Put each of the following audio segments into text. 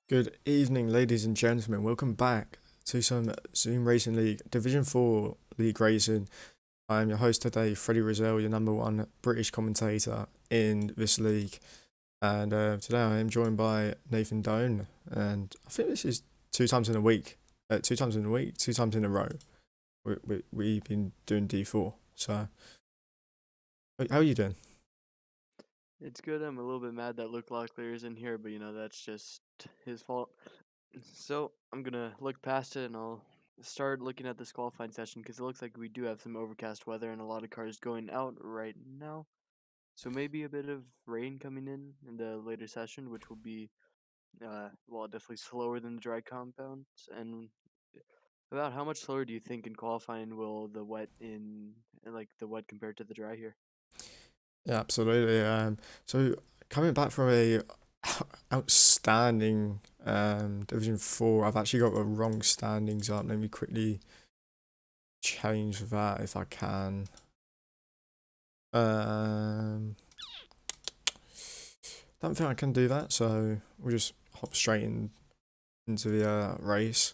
Good evening, ladies and gentlemen. Welcome back to some Zoom Racing League Division 4 League Racing. I am your host today, Freddie Rizal, your number one British commentator in this league. And today I am joined by Nathan Doan. And I think this is two times in a week. Two times in a week, two times in a row. We've been doing D4. So, how are you doing? It's good. I'm a little bit mad that Luke Locklear is in here, but that's just his fault. So I'm gonna look past it and I'll start looking at this qualifying session because it looks like we do have some overcast weather and a lot of cars going out right now. So maybe a bit of rain coming in the later session, which will be definitely slower than the dry compounds. And about how much slower do you think in qualifying will the wet like the wet compared to the dry here? Yeah, absolutely. So coming back from a outstanding Division 4, I've actually got the wrong standings up. Let me quickly change that if I can. Um, don't think I can do that, so we'll just hop straight into the race.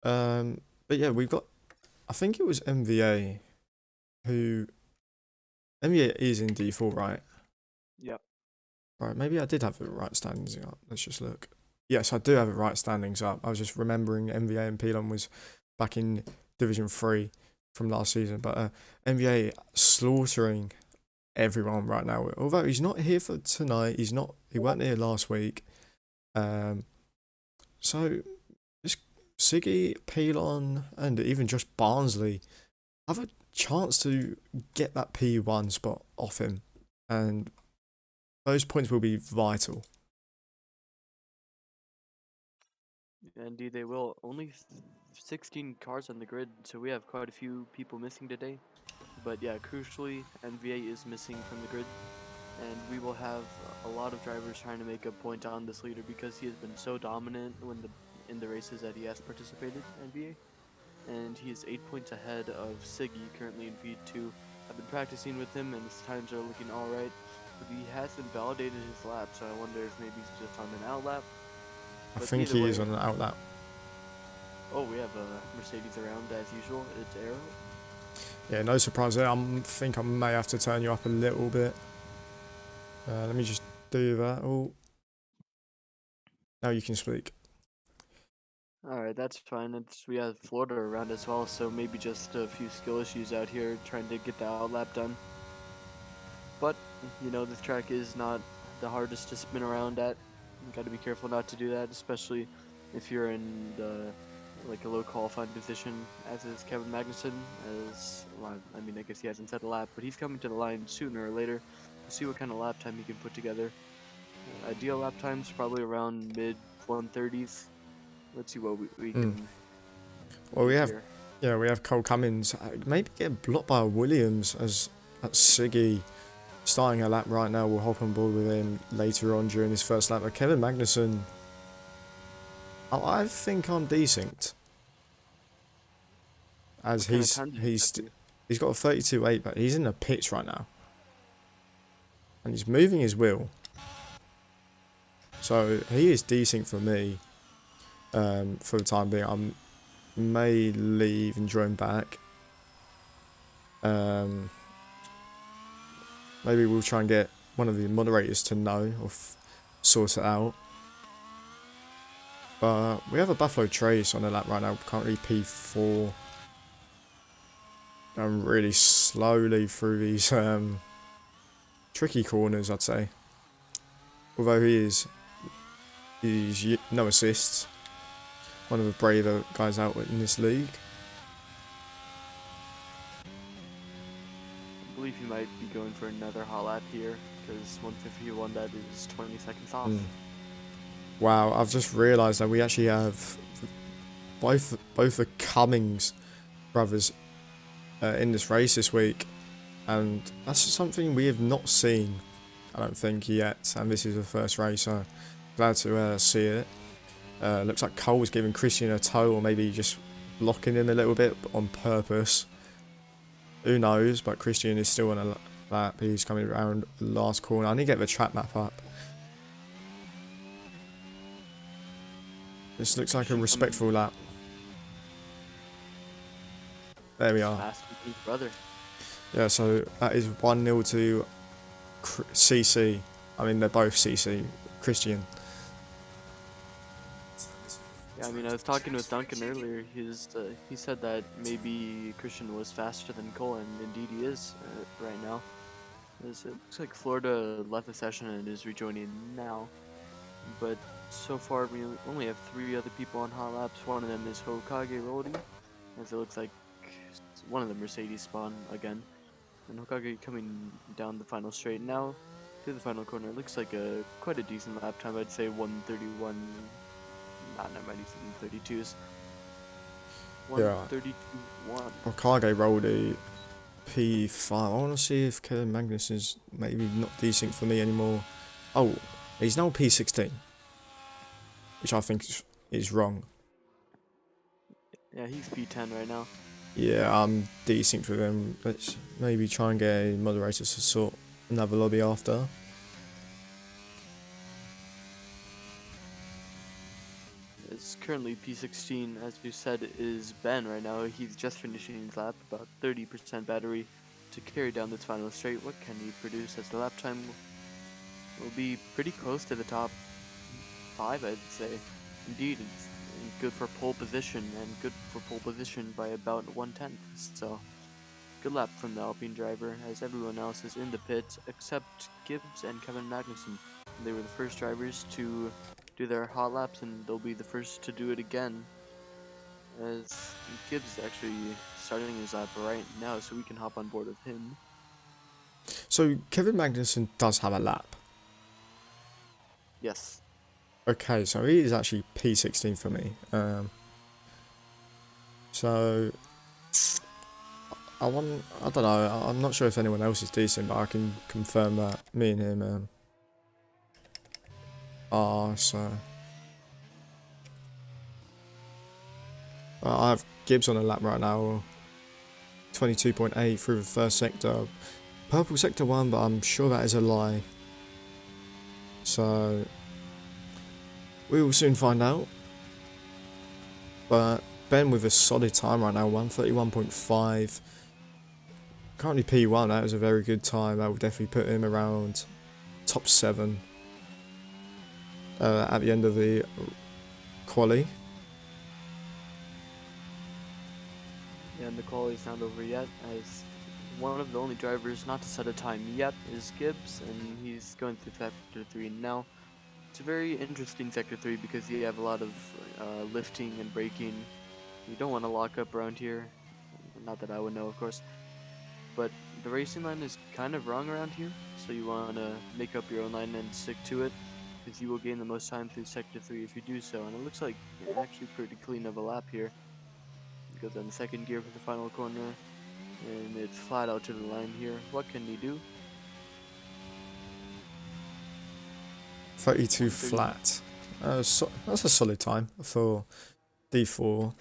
But yeah, we've got. I think it was MVA who MVA is in D4, right? Yep. Right, maybe I did have the right standings up. Let's just look. Yes, I do have the right standings up. I was just remembering MVA and Pelon was back in Division 3 from last season. But MVA slaughtering everyone right now. Although he's not here for tonight. He weren't here last week. Um, so this Siggy, Pelon, and even Josh Barnsley have a chance to get that P1 spot off him. And those points will be vital. Indeed, they will. Only 16 cars on the grid, so we have quite a few people missing today. But yeah, crucially, NVA is missing from the grid, and we will have a lot of drivers trying to make a point on this leader because he has been so dominant in the races that he has participated NVA, and he is 8 points ahead of Siggy currently in P2. I've been practicing with him, and his times are looking all right, but he hasn't validated his lap, so I wonder if maybe he's just on an out lap. I But think either he is way, on an outlap. oh, we have a Mercedes around as usual. It's Arrow. Yeah, no surprise there. I think I may have to turn you up a little bit. Let me just do that. Oh, now you can speak. Alright, that's fine. We have Florida around as well, so maybe just a few skill issues out here trying to get the outlap done. But, this track is not the hardest to spin around at. You gotta be careful not to do that, especially if you're in like a low qualifying position, as is Kevin Magnussen. Well, I guess he hasn't set a lap, but he's coming to the line sooner or later. We'll see what kind of lap time he can put together. Ideal lap times probably around mid 130s. Let's see what we Hmm. can Well, do here. we have Cole Cummins. Maybe get blocked by Williams as Siggy starting a lap right now. We'll hop on board with him later on during his first lap. But Kevin Magnussen, I think I'm decent as What kind of time did you get to? he's got a 32.8, but he's in the pits right now and he's moving his wheel. So he is decent for me for the time being. I may leave and join back. Um, Maybe we'll try and get one of the moderators to know or sort it out. But we have a Buffalo Trace on the lap right now, currently P4. Going really slowly through these tricky corners, I'd say. Although he's no assists. One of the braver guys out in this league. I believe he might be going for another hot lap here because 151 that is 20 seconds off. Mm. Wow, I've just realised that we actually have both the Cummings brothers in this race this week, and that's something we have not seen, I don't think, yet. And this is the first race, so glad to see it. Looks like Cole was giving Christian a tow, or maybe just blocking him a little bit on purpose. Who knows? But Christian is still on a lap. He's coming around the last corner. I need to get the track map up. This looks like a Christian respectful lap. There we are. fast with his brother. Yeah, so that is 1-0 to CC. I mean, they're both CC. Christian. Yeah, I mean, I was talking with Duncan earlier. He said that maybe Christian was faster than Cole, and indeed he is right now. It looks like Florida left the session and is rejoining now. But so far, we only have 3 other people on hot laps. One of them is Hokage Rodi, as it looks like one of the Mercedes spawn again. And Hokage coming down the final straight now to the final corner. It looks like quite a decent lap time. I'd say 131. Never mind, he's in 32s. 132.1. Hokage rolled a P5. I want to see if Kevin Magnus is maybe not desync for me anymore. Oh, he's now P16, which I think is wrong. Yeah, he's P10 right now. Yeah, I'm desynced with him. Let's maybe try and get a moderator to sort another lobby after. It's currently P16, as you said, is Ben right now. He's just finishing his lap, about 30% battery to carry down this final straight. What can he produce as the lap time will be pretty close to the top 5, I'd say. Indeed, it's good for pole position, and good for pole position by about 1/10. So, good lap from the Alpine driver, as everyone else is in the pits except Gibbs and Kevin Magnussen. They were the first drivers to do their hot laps, and they'll be the first to do it again, as Gibbs is actually starting his lap right now, so we can hop on board with him. So Kevin Magnussen does have a lap. Yes. Okay, so he is actually P16 for me. So I don't know. I'm not sure if anyone else is decent, but I can confirm that me and him are. So I have Gibbs on a lap right now. 22.8 through the first sector. Purple sector 1, but I'm sure that is a lie. So we will soon find out. But Ben with a solid time right now, 1:31.5. Currently P1, that is a very good time. That will definitely put him around top 7 at the end of the quali. Yeah, and the quali is not over yet, as one of the only drivers not to set a time yet is Gibbs, and he's going through Sector 3 now. It's a very interesting Sector 3 because you have a lot of lifting and braking. You don't want to lock up around here. Not that I would know, of course. But the racing line is kind of wrong around here, so you want to make up your own line and stick to it, because you will gain the most time through Sector 3 if you do so. And it looks like actually pretty clean of a lap here. It goes on the second gear for the final corner, and it's flat out to the line here. What can he do? 32 flat. That's a solid time for D4.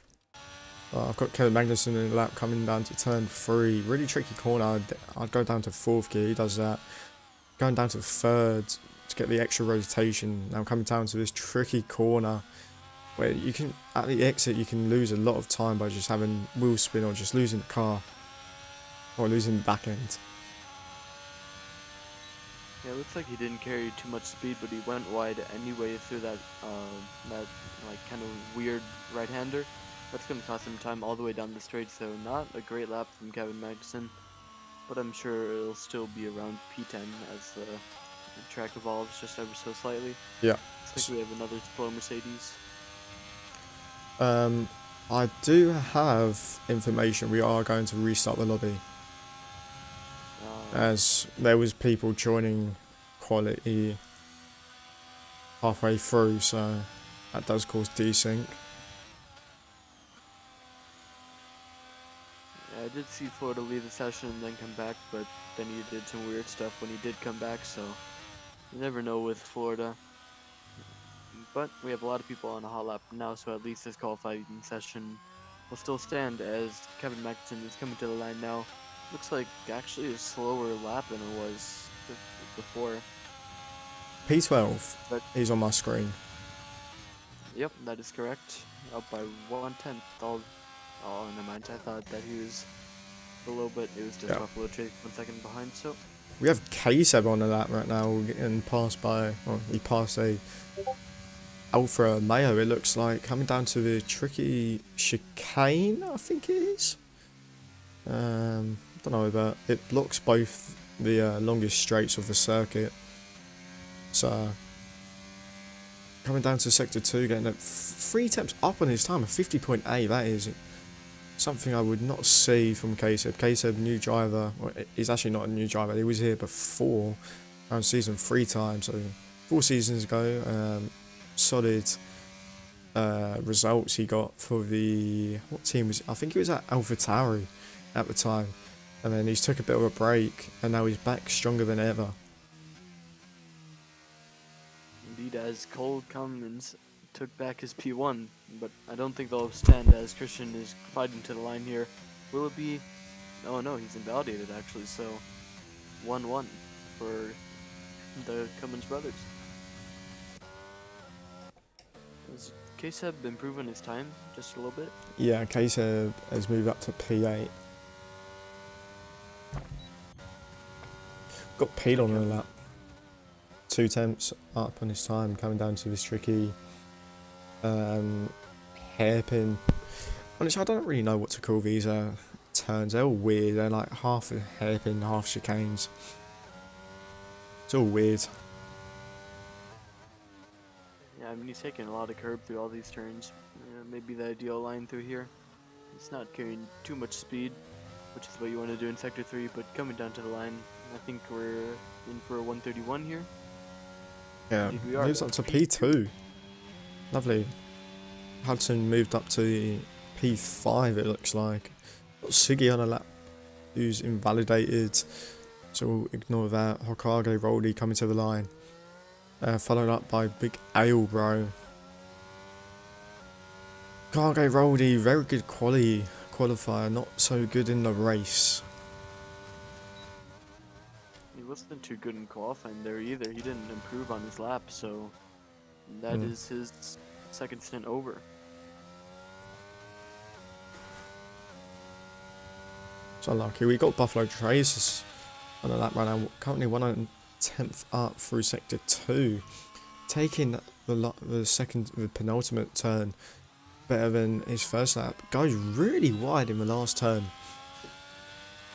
I've got Kevin Magnussen in the lap coming down to turn 3. Really tricky corner. I'd go down to 4th gear. He does that. Going down to 3rd to get the extra rotation. Now coming down to this tricky corner where you can, at the exit, you can lose a lot of time by just having wheel spin or just losing the car or losing the back end. Yeah, it looks like he didn't carry too much speed, but he went wide anyway through that like kind of weird right-hander. That's going to cost him time all the way down the straight, so not a great lap from Kevin Magnussen, but I'm sure it'll still be around P10 as the track evolves just ever so slightly. Yeah. Looks like we have another slow Mercedes. I do have information. We are going to restart the lobby, as there was people joining quality halfway through, so that does cause desync. Yeah, I did see Florida leave the session and then come back, but then he did some weird stuff when he did come back, so you never know with Florida. But we have a lot of people on a hot lap now, so at least this qualifying session will still stand, as Kevin Magnussen is coming to the line now. Looks like actually a slower lap than it was before. P12 is on my screen. Yep, that is correct. Up by 1/10. Oh, never mind. I thought that he was below, but it was just Yeah. Buffalo Chase 1 second behind. So We have K-Seb on the lap right now, getting passed by. Well, he passed a Alfa Mayo. It looks like coming down to the tricky chicane. I think it is. Don't know, but it blocks both the longest straights of the circuit. So coming down to sector 2, getting at 3 temps up on his time, a 50.8. That is something I would not see from K-Seb. K-Seb, new driver. Well, he's actually not a new driver. He was here before, around season 3 time, so 4 seasons ago. Solid results he got for the, what team was it? I think it was at AlphaTauri at the time, and then he's took a bit of a break, and now he's back stronger than ever. indeed, as Cole Cummins took back his P1, but I don't think they'll stand as Christian is fighting to the line here. Will it be? Oh no, he's invalidated actually. So 1-1 for the Cummins brothers. Has K-Seb improving his time just a little bit? Yeah, K-Seb has moved up to P8. Got Pete on the lap. 2 temps up on his time, coming down to this tricky hairpin. Honestly, I don't really know what to call these turns. They're all weird. They're like half a hairpin, half chicanes. It's all weird. Yeah, I mean he's taking a lot of curb through all these turns. Maybe the ideal line through here. It's not carrying too much speed, which is what you want to do in Sector 3, but coming down to the line, I think we're in for a 131 here. Yeah, Indeed we are. moves up to P2. Lovely. Hudson moved up to P5, it looks like. Got Siggy on a lap, who's invalidated, so we'll ignore that. Hokage Roldy coming to the line. Followed up by Big Ale Bro. Hokage Roldy, very good quality qualifier, not so good in the race. He wasn't too good in qualifying there either. He didn't improve on his lap, so that is his second stint over. So unlucky. We got Buffalo Trace on a lap right now, currently 1/10th up through sector 2, taking the penultimate turn better than his first lap. Goes really wide in the last turn.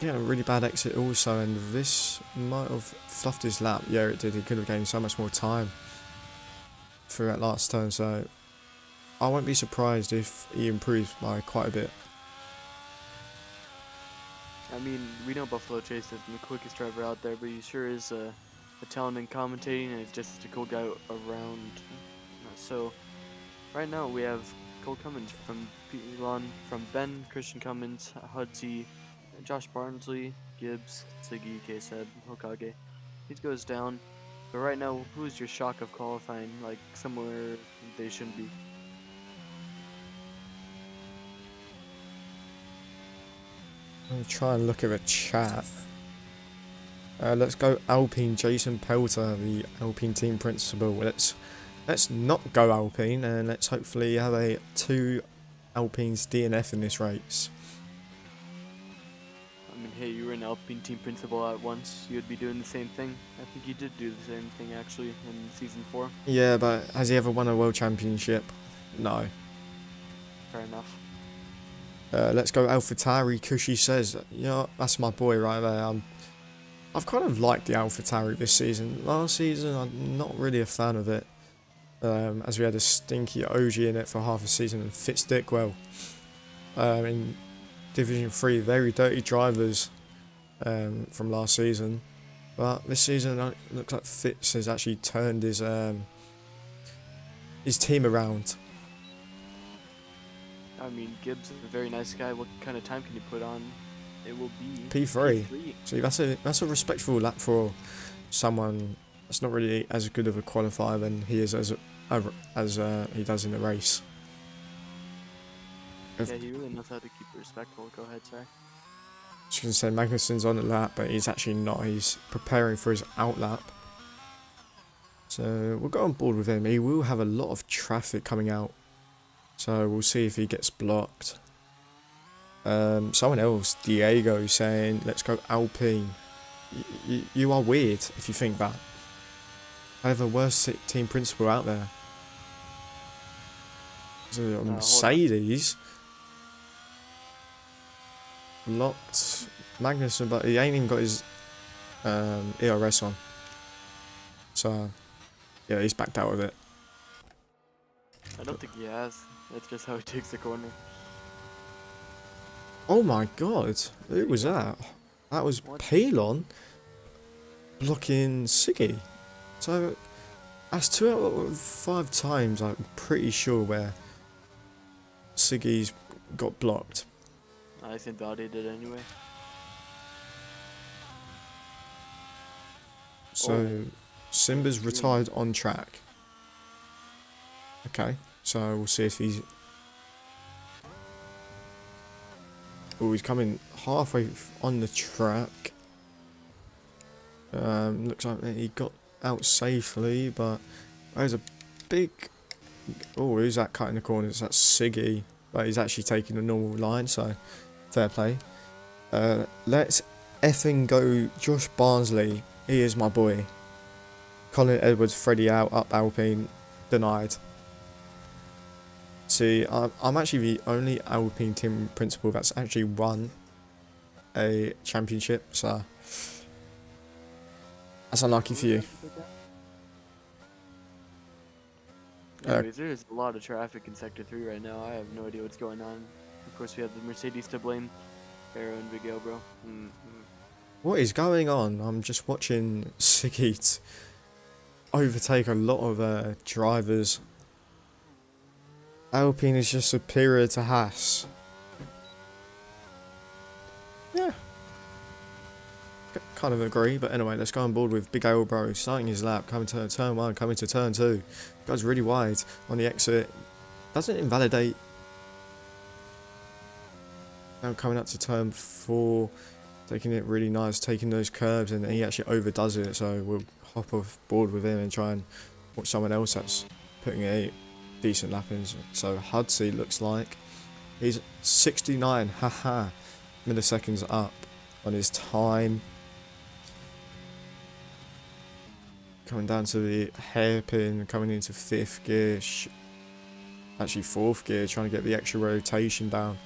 Yeah, a really bad exit also, and this might have fluffed his lap. Yeah, it did. He could have gained so much more time through that last turn, so I won't be surprised if he improves by quite a bit. I mean, we know Buffalo Chase isn't the quickest driver out there, but he sure is a talent in commentating, and he's just a cool guy around. So, right now we have Cole Cummins from Elon, from Ben, Christian Cummins, Hudsey, Josh Barnsley, Gibbs, Siggy, K-Seb, Hokage. He goes down. But right now, who's your shock of qualifying? Like, somewhere they shouldn't be. I'm gonna try and look at the chat. Let's go Alpine Jason Pelter, the Alpine team principal. Let's not go Alpine, and let's hopefully have a 2 Alpines DNF in this race. I mean, hey, you were an Alpine team principal at once. You'd be doing the same thing. I think you did do the same thing actually in season 4. Yeah, but has he ever won a world championship? No. Fair enough. Let's go AlphaTauri. Kushi says, yeah, that's my boy right there. I've kind of liked the AlphaTauri this season. Last season, I'm not really a fan of it, as we had a stinky OG in it for half a season and Fitz-Dickwell. In Division 3, very dirty drivers from last season. But this season, it looks like Fitz has actually turned his team around. I mean, Gibbs is a very nice guy. What kind of time can you put on? It will be P3. See, that's a respectful lap for someone that's not really as good of a qualifier than he is as he does in the race. Yeah, he really knows how to keep it respectful. Go ahead, sorry. I was going to say Magnussen's on the lap, but he's actually not. He's preparing for his out lap. So we'll go on board with him. He will have a lot of traffic coming out. So we'll see if he gets blocked. Someone else, Diego, saying, let's go Alpine. You are weird if you think that. I have a worst team principal out there. So Mercedes locked Magnussen, but he ain't even got his ERS on. So yeah, he's backed out of it. I don't think he has. That's just how he takes the corner. Oh my god, who was that? That was Pelon blocking Siggy. So that's 2 out of 5 times I'm pretty sure where Siggy's got blocked. I think Dottie did anyway. So Simba's retired on track. Okay, so we'll see if he's... Oh, he's coming halfway on the track. Looks like he got out safely, but there's a big... Oh, who's that cutting the corners? That's Siggy, but he's actually taking the normal line, so fair play. Let's effing go Josh Barnsley. He is my boy. Colin Edwards, Freddie out, up Alpine, denied. See, I'm actually the only Alpine team principal that's actually won a championship, so that's unlucky for you. Anyways, there's a lot of traffic in Sector 3 right now. I have no idea what's going on. Of course, we have the Mercedes to blame. Arrow and Big L, bro. What is going on? I'm just watching Siggy overtake a lot of drivers. Alpine is just superior to Haas. Yeah. Kind of agree, but anyway, let's go on board with Big L, bro. Starting his lap, coming to turn 1, coming to turn 2. Goes really wide on the exit. Doesn't invalidate. Now coming up to turn 4. Taking it really nice, taking those curves, and he actually overdoes it. So we'll hop off board with him and try and watch someone else that's putting a decent lap in. So Hudsey looks like he's 69 milliseconds up on his time. Coming down to the hairpin, coming into 5th gear, actually 4th gear, trying to get the extra rotation down.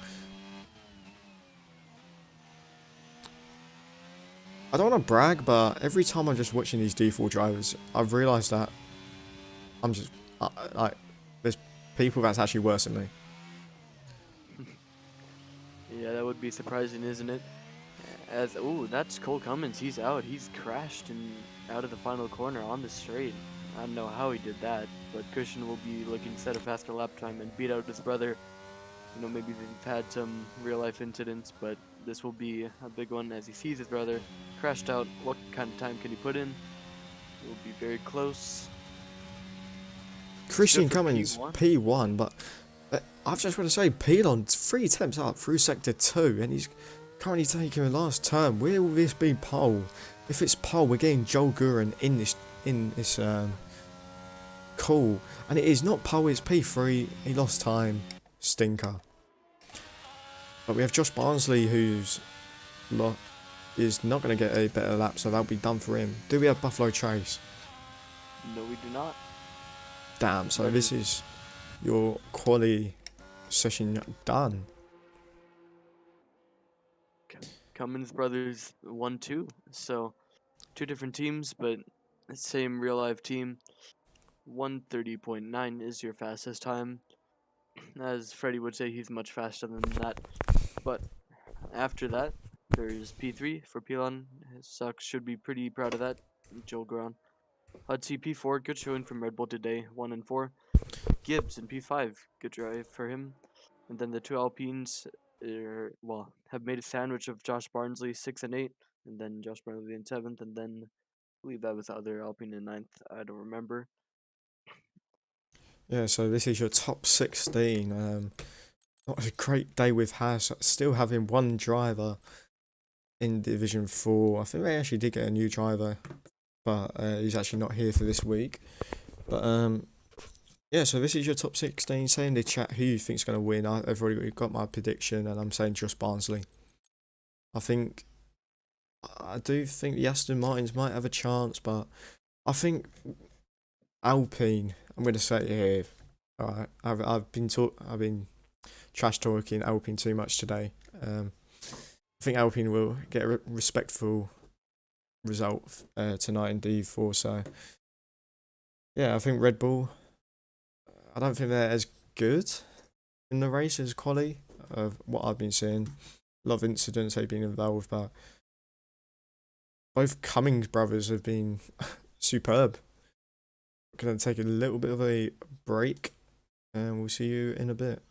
I don't want to brag, but every time I'm just watching these D4 drivers, I've realised that I'm just, like, there's people that's actually worse than me. Yeah, that would be surprising, isn't it? That's Cole Cummins. He's out. He's crashed and out of the final corner on the straight. I don't know how he did that, but Christian will be looking to set a faster lap time and beat out his brother. You know, maybe they've had some real-life incidents, but this will be a big one as he sees his brother crashed out. What kind of time can he put in? It will be very close. Christian Cummins, P1, but I've just got to say, Pelon 3 attempts up through Sector 2, and he's currently taking the last turn. Where will this be pole? If it's pole, we're getting Joel Gurin in this call, and it is not pole, it's P3. He lost time. Stinker. But we have Josh Barnsley, who's is not going to get a better lap, so that'll be done for him. Do we have Buffalo Trace? No, we do not. Damn, so this is your quali session done. Cummins brothers 1-2, so 2 different teams, but the same real life team. 1:30.9 is your fastest time. As Freddie would say, he's much faster than that. But after that, there's P3 for Pelon. Sucks, should be pretty proud of that. Joel Gurin. Hudsey P4, good showing from Red Bull today, 1 and 4. Gibbs in P5, good drive for him. And then the 2 Alpines have made a sandwich of Josh Barnsley 6 and 8, and then Josh Barnsley in 7th, and then I believe that was the other Alpine in 9th. I don't remember. Yeah, so this is your top 16. Not a great day with Haas. Still having 1 driver in Division 4. I think they actually did get a new driver but he's actually not here for this week. But yeah, so this is your top 16. Say in the chat who you think's going to win. I've already got my prediction, and I'm saying Josh Barnsley. I do think the Aston Martins might have a chance, but I think Alpine. I'm going to say it here. All right, I've been trash talking Alpine too much today. I think Alpine will get a respectful result tonight in D4. So yeah, I think Red Bull. I don't think they're as good in the race as quali of what I've been seeing. A lot of incidents they've been involved, but both Cummings brothers have been superb. Gonna take a little bit of a break, and we'll see you in a bit.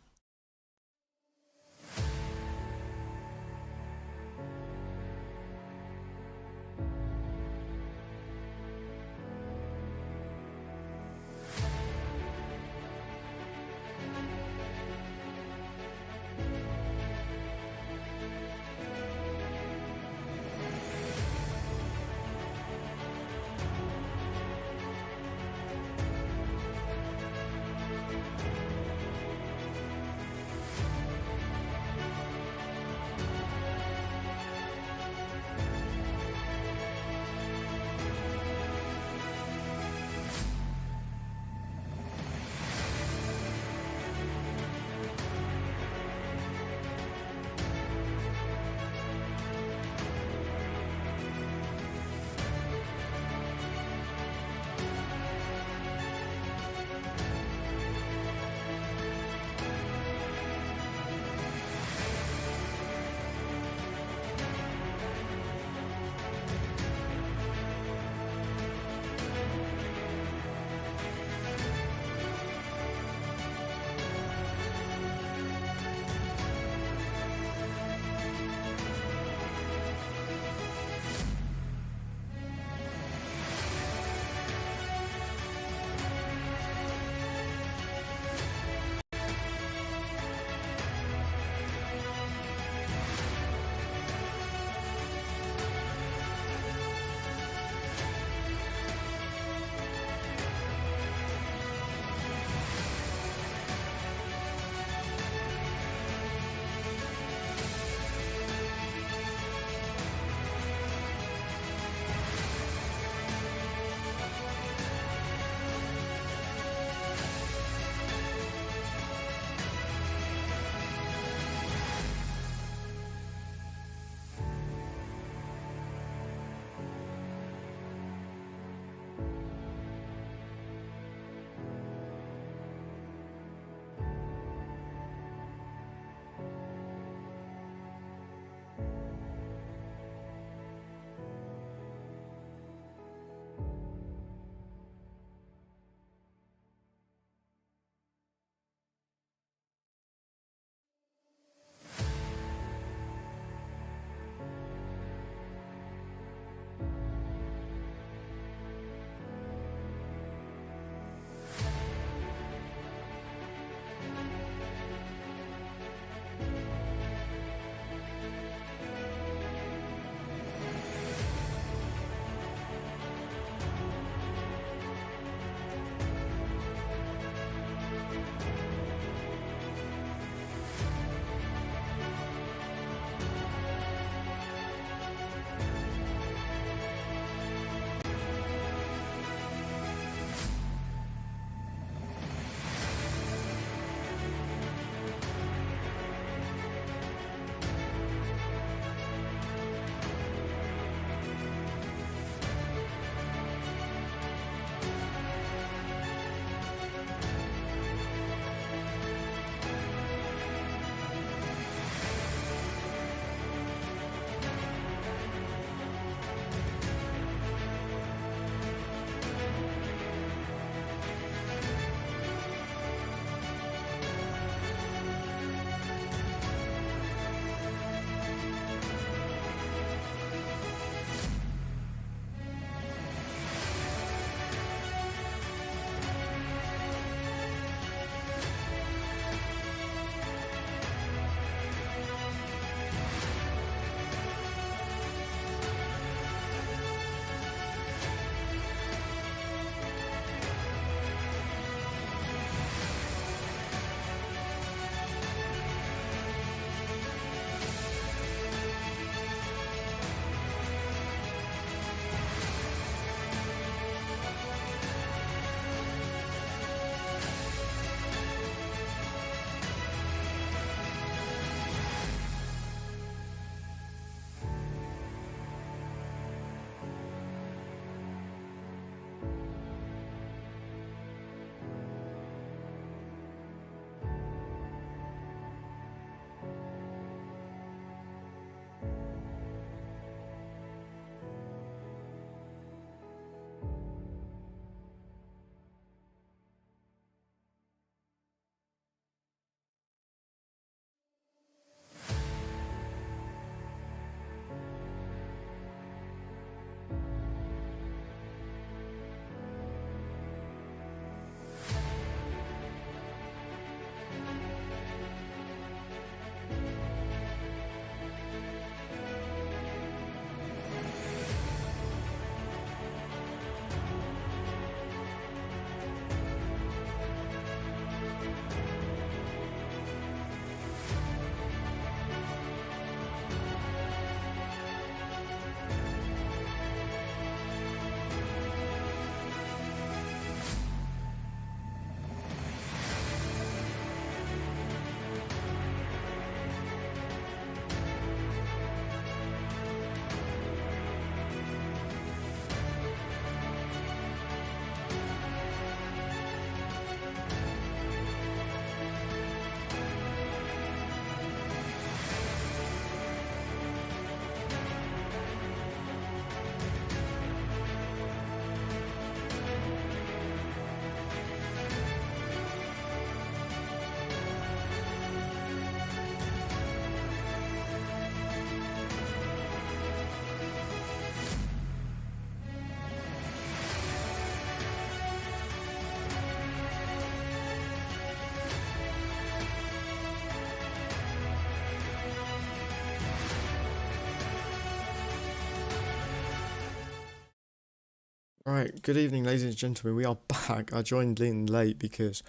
Right, good evening, ladies and gentlemen. We are back. I joined in late because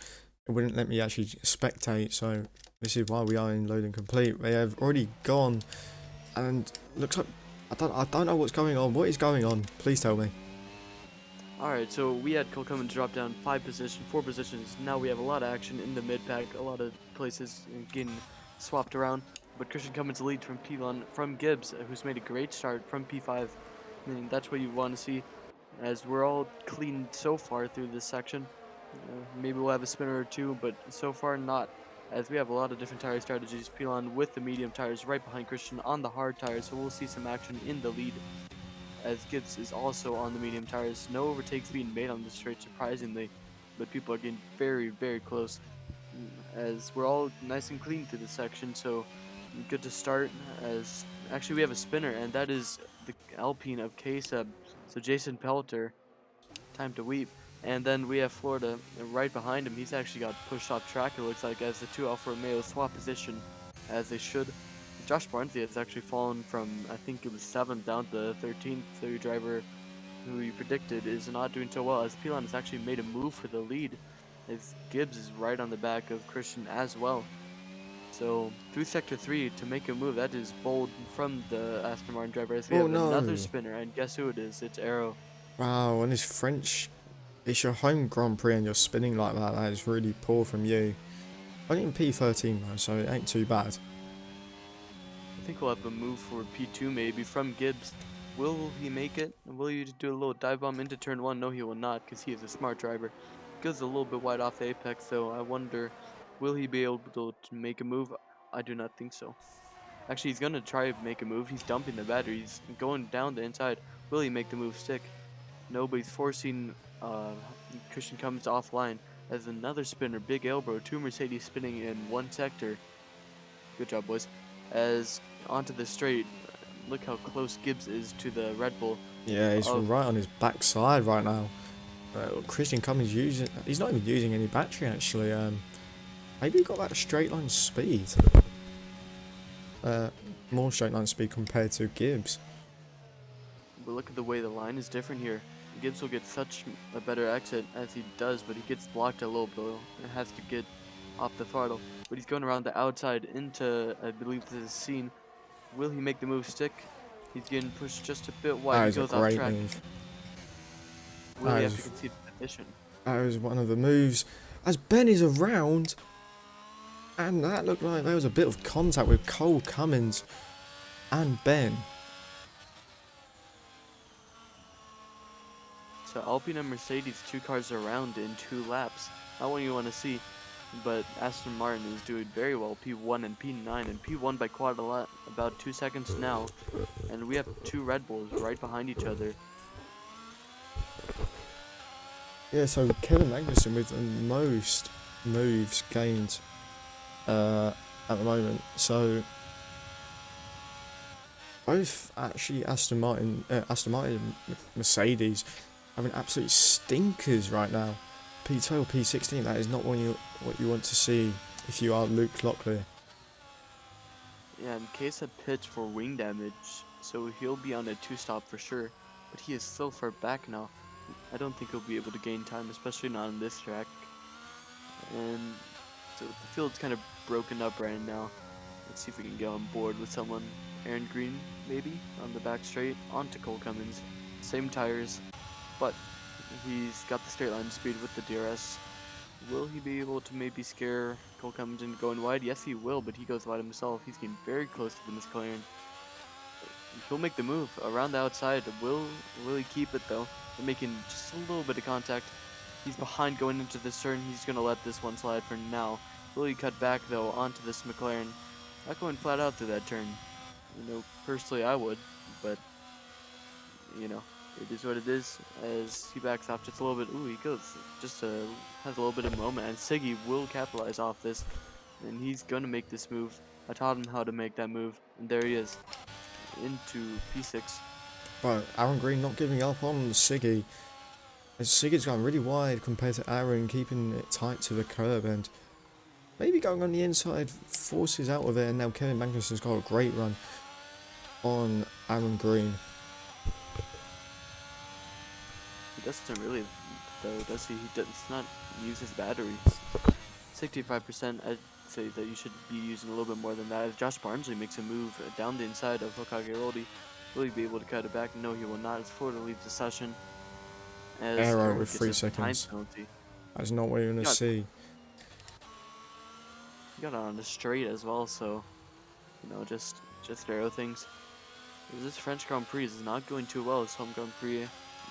it wouldn't let me actually spectate, so this is why we are in loading complete. They have already gone, and looks like I don't know what's going on. What is going on? Please tell me. Alright, so we had Cole Cummins drop down 4 positions. Now we have a lot of action in the mid pack, a lot of places getting swapped around. But Christian Cummins lead from P1 from Gibbs, who's made a great start from P5. And that's what you want to see, as we're all clean so far through this section. Maybe we'll have a spinner or two, but so far not, as we have a lot of different tire strategies. Pilon with the medium tires right behind Christian on the hard tires, so we'll see some action in the lead, as Gibbs is also on the medium tires. No overtakes being made on the straight, surprisingly, but people are getting very, very close, as we're all nice and clean through this section, so good to start. As actually we have a spinner, and that is the Alpine of K-Sub, so Jason Pelter, time to weep. And then we have Florida right behind him. He's actually got pushed off track, it looks like, as the two Alfa Romeo swap position, as they should. Josh Barnsley has actually fallen from, I think it was 7th down to 13th. The driver who we predicted is not doing so well, as Pilon has actually made a move for the lead, as Gibbs is right on the back of Christian as well. So through sector 3 to make a move, that is bold from the Aston Martin driver, as we Oh have another no! spinner, and guess who it is? It's Arrow. Wow, and it's French. It's your home Grand Prix and you're spinning like that. That is really poor from you. Only in P13 though, so it ain't too bad. I think we'll have a move for P2 maybe from Gibbs. Will he make it? Will he do a little dive bomb into turn 1? No, he will not, because he is a smart driver. Goes a little bit wide off the apex, though. I wonder, will he be able to make a move? I do not think so. Actually, he's going to try to make a move. He's dumping the battery. He's going down the inside. Will he make the move stick? No, but he's forcing Christian Cummins offline. As another spinner, big elbow, 2 Mercedes spinning in 1 sector. Good job, boys. As onto the straight, look how close Gibbs is to the Red Bull. Yeah, he's right on his backside right now. Christian Cummins he's not even using any battery actually. Maybe he got that straight line speed. More straight line speed compared to Gibbs. But look at the way the line is different here. Gibbs will get such a better exit as he does, but he gets blocked a little bit and has to get off the throttle. But he's going around the outside into, I believe this is scene. Will he make the move stick? He's getting pushed just a bit wide. That He is a goes off great track. move. Will he have to concede the position? That was one of the moves. As Ben is around, and that looked like there was a bit of contact with Cole Cummins and Ben. So Alpine and Mercedes, 2 cars around in 2 laps. Not what you want to see, but Aston Martin is doing very well. P1 and P9, and P1 by quite a lot, about 2 seconds now. And we have 2 Red Bulls right behind each other. Yeah, so Kevin Magnussen with the most moves gained at the moment. So both actually Aston Martin, Mercedes having absolute stinkers right now. P12, P16. That is not what you want to see if you are Luke Locklear. Yeah, in case of pitch for wing damage, so he'll be on a 2-stop for sure. But he is so far back now. I don't think he'll be able to gain time, especially not on this track. And so the field's kind of broken up right now. Let's see if we can get on board with someone. Aaron Green, maybe, on the back straight, onto Cole Cummins. Same tires, but he's got the straight line speed with the DRS. Will he be able to maybe scare Cole Cummins into going wide? Yes, he will, but he goes wide himself. He's getting very close to the McLaren. He'll make the move around the outside. Will he keep it, though? They're making just a little bit of contact. He's behind going into this turn. He's going to let this one slide for now. Will he cut back, though, onto this McLaren? Not going flat out through that turn. You know, personally I would, but, you know, it is what it is, as he backs off just a little bit. Ooh, he goes, has a little bit of moment, and Siggy will capitalize off this, and he's going to make this move. I taught him how to make that move, and there he is, into P6. But Aaron Green not giving up on Siggy. And Siggy's going really wide compared to Aaron, keeping it tight to the curb, and maybe going on the inside, forces out of it, and now Kevin Magnussen's got a great run on Aaron Green. He doesn't really, though, does he? He does not use his batteries. 65%, I'd say that you should be using a little bit more than that. As Josh Barnsley makes a move down the inside of Hokage Roldy, will he be able to cut it back? No, he will not. As Florida leaves the session, as Arrow Arrow with gets 3 a time seconds. penalty. That's not what you're going to see. He got it on a straight as well, so, just Arrow things. This French Grand Prix is not going too well. His home Grand Prix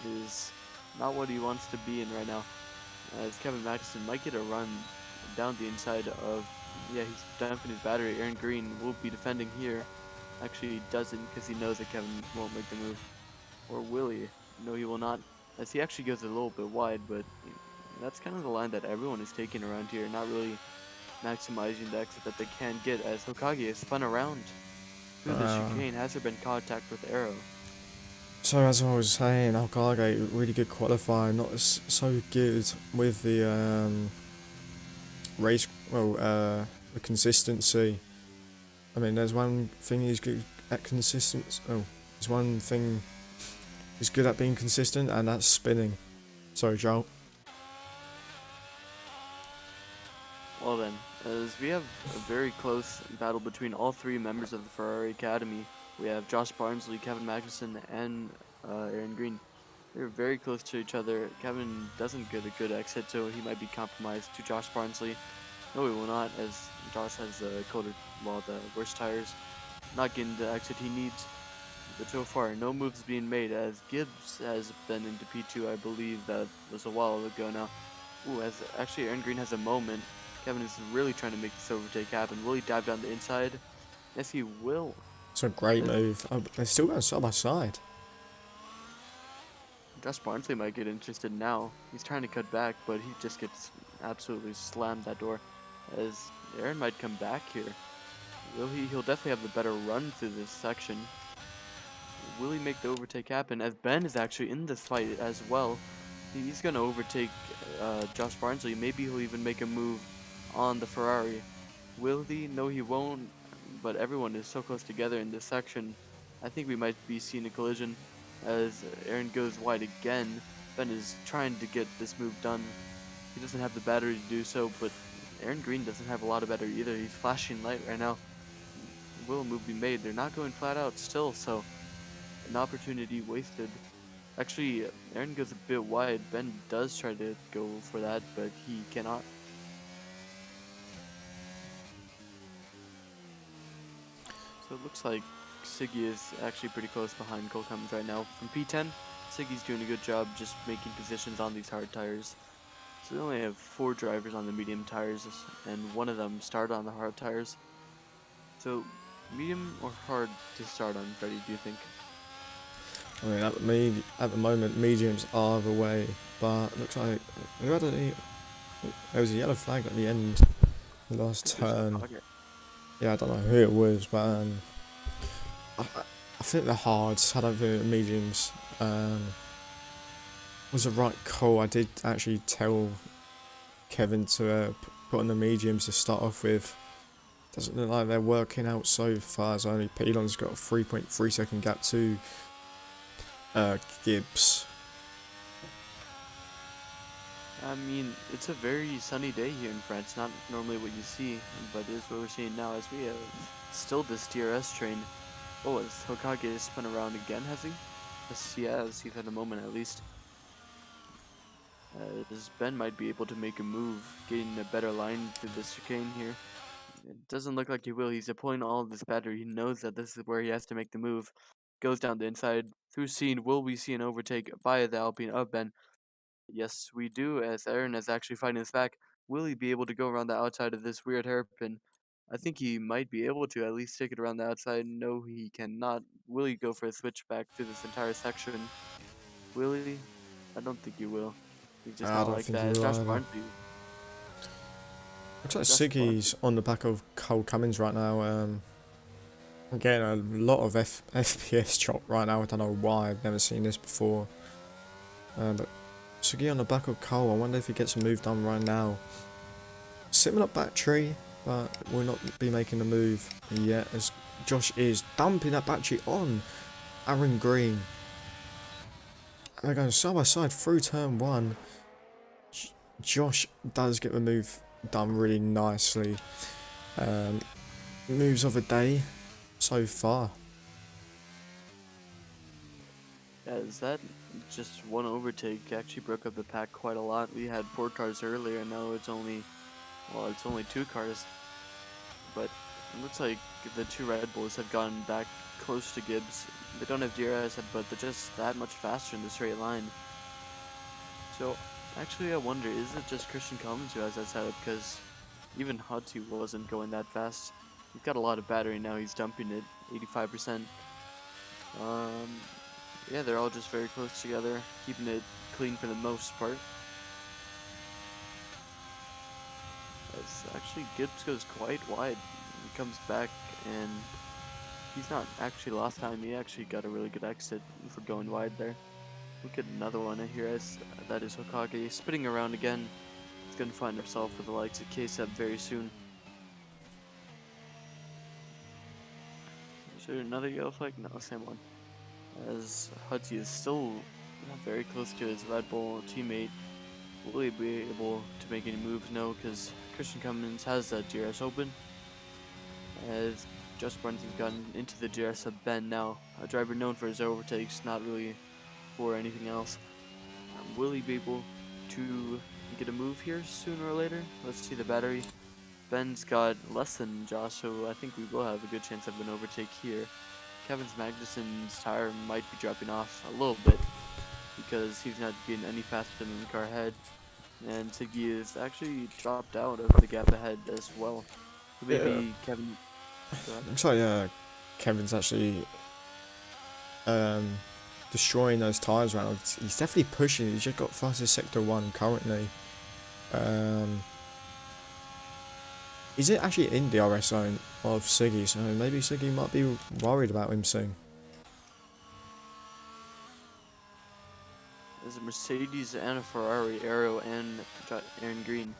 is not what he wants to be in right now. As Kevin Magnussen might get a run down the inside of, he's dumping his battery. Aaron Green will be defending here. Actually, he doesn't because he knows that Kevin won't make the move. Or will he? No, he will not. As he actually goes a little bit wide, but that's kind of the line that everyone is taking around here. Not really maximizing the exit that they can get, as Hokage is spun around through the chicane. Has there been contact with Arrow? So as I was saying, Hokage, really good qualifier, not so good with the race, the consistency. I mean, there's one thing he's good at consistency. There's one thing he's good at being consistent, and that's spinning. Sorry, Joel. Well then, as we have a very close battle between all three members of the Ferrari Academy. We have Josh Barnsley, Kevin Magnussen, and Aaron Green. They're very close to each other. Kevin doesn't get a good exit, so he might be compromised to Josh Barnsley. No, he will not, as Josh has the worst tires. Not getting the exit he needs. But so far, no moves being made, as Gibbs has been into P2, I believe that was a while ago now. Ooh, as actually Aaron Green has a moment. Kevin is really trying to make this overtake happen. Will he dive down the inside? Yes, he will. It's a great move. They're still going side by side. Josh Barnsley might get interested now. He's trying to cut back, but he just gets absolutely slammed that door. As Aaron might come back here. Will he? He'll definitely have the better run through this section. Will he make the overtake happen? As Ben is actually in this fight as well. He's going to overtake Josh Barnsley. Maybe he'll even make a move on the Ferrari. Will he? No, he won't. But everyone is so close together in this section. I think we might be seeing a collision as Aaron goes wide again. Ben is trying to get this move done. He doesn't have the battery to do so, but Aaron Green doesn't have a lot of battery either. He's flashing light right now. Will a move be made? They're not going flat out still, so an opportunity wasted. Actually, Aaron goes a bit wide. Ben does try to go for that, but he cannot. So it looks like Siggy is actually pretty close behind Cole Cummins right now. From P10, Siggy's doing a good job just making positions on these hard tires. So they only have 4 drivers on the medium tires, and one of them started on the hard tires. So, medium or hard to start on, Freddie, do you think? I mean, at the moment, mediums are the way, but it looks like there was a yellow flag at the end, the last turn. Yeah, I don't know who it was, but I think the hards. I don't think the mediums was the right call. I did actually tell Kevin to put on the mediums to start off with. Doesn't look like they're working out so far, as only Pelon's got a 3.3 second gap to Gibbs. I mean, it's a very sunny day here in France. Not normally what you see, but it is what we're seeing now as we have still this DRS train. Oh, as Hokage is spun around again, has he? Yes, he has. He's had a moment at least. As Ben might be able to make a move, getting a better line through this chicane here. It doesn't look like he will. He's deploying all of this battery. He knows that this is where he has to make the move. Goes down the inside through scene. Will we see an overtake via the Alpine of Ben? Yes, we do, as Aaron is actually fighting this back. Will he be able to go around the outside of this weird hairpin? I think he might be able to at least take it around the outside. No, he cannot. Will he go for a switchback through this entire section? Will he? I don't think he will. He's just not like that. Josh Barnsley. Looks like Siggy's on the back of Cole Cummins right now. Again, a lot of FPS chop right now. I don't know why. I've never seen this before. But Siggy on the back of Cole. I wonder if he gets a move done right now. Similar battery, but will not be making the move yet, as Josh is dumping that battery on Aaron Green. And they're going side by side through turn one. Josh does get the move done really nicely. Moves of the day so far. As that just one overtake actually broke up the pack quite a lot. We had 4 cars earlier, and now it's only 2 cars. But it looks like the 2 Red Bulls have gone back close to Gibbs. They don't have DRS, but they're just that much faster in the straight line. So actually I wonder, is it just Christian Cummins who has that setup? Because even Hudson wasn't going that fast. He's got a lot of battery now, he's dumping it, 85%. Yeah, they're all just very close together, keeping it clean for the most part. As actually Gibbs goes quite wide. He comes back and he's not actually lost time. He actually got a really good exit for going wide there. We'll get another one here as that is Hokage spinning around again. He's gonna find himself with the likes of KSEP very soon. Is there another yellow flag? No, same one. As Hudson is still very close to his Red Bull teammate. Will he be able to make any moves? No, because Christian Cummins has that DRS open. As Just Brunton's gotten into the DRS of Ben now, a driver known for his overtakes, not really for anything else. Will he be able to get a move here sooner or later? Let's see the battery. Ben's got less than Josh, so I think we will have a good chance of an overtake here. Kevin Magnussen's tire might be dropping off a little bit because he's not getting any faster than the car ahead. And Siggy is actually dropped out of the gap ahead as well. So maybe Kevin. Go ahead. Looks like Kevin's actually destroying those tyres right now. He's definitely pushing. He's just got fastest sector 1 currently. Is it actually in DRS zone of Siggy? So maybe Siggy might be worried about him soon. There's a Mercedes and a Ferrari, Arrow and Aaron Green.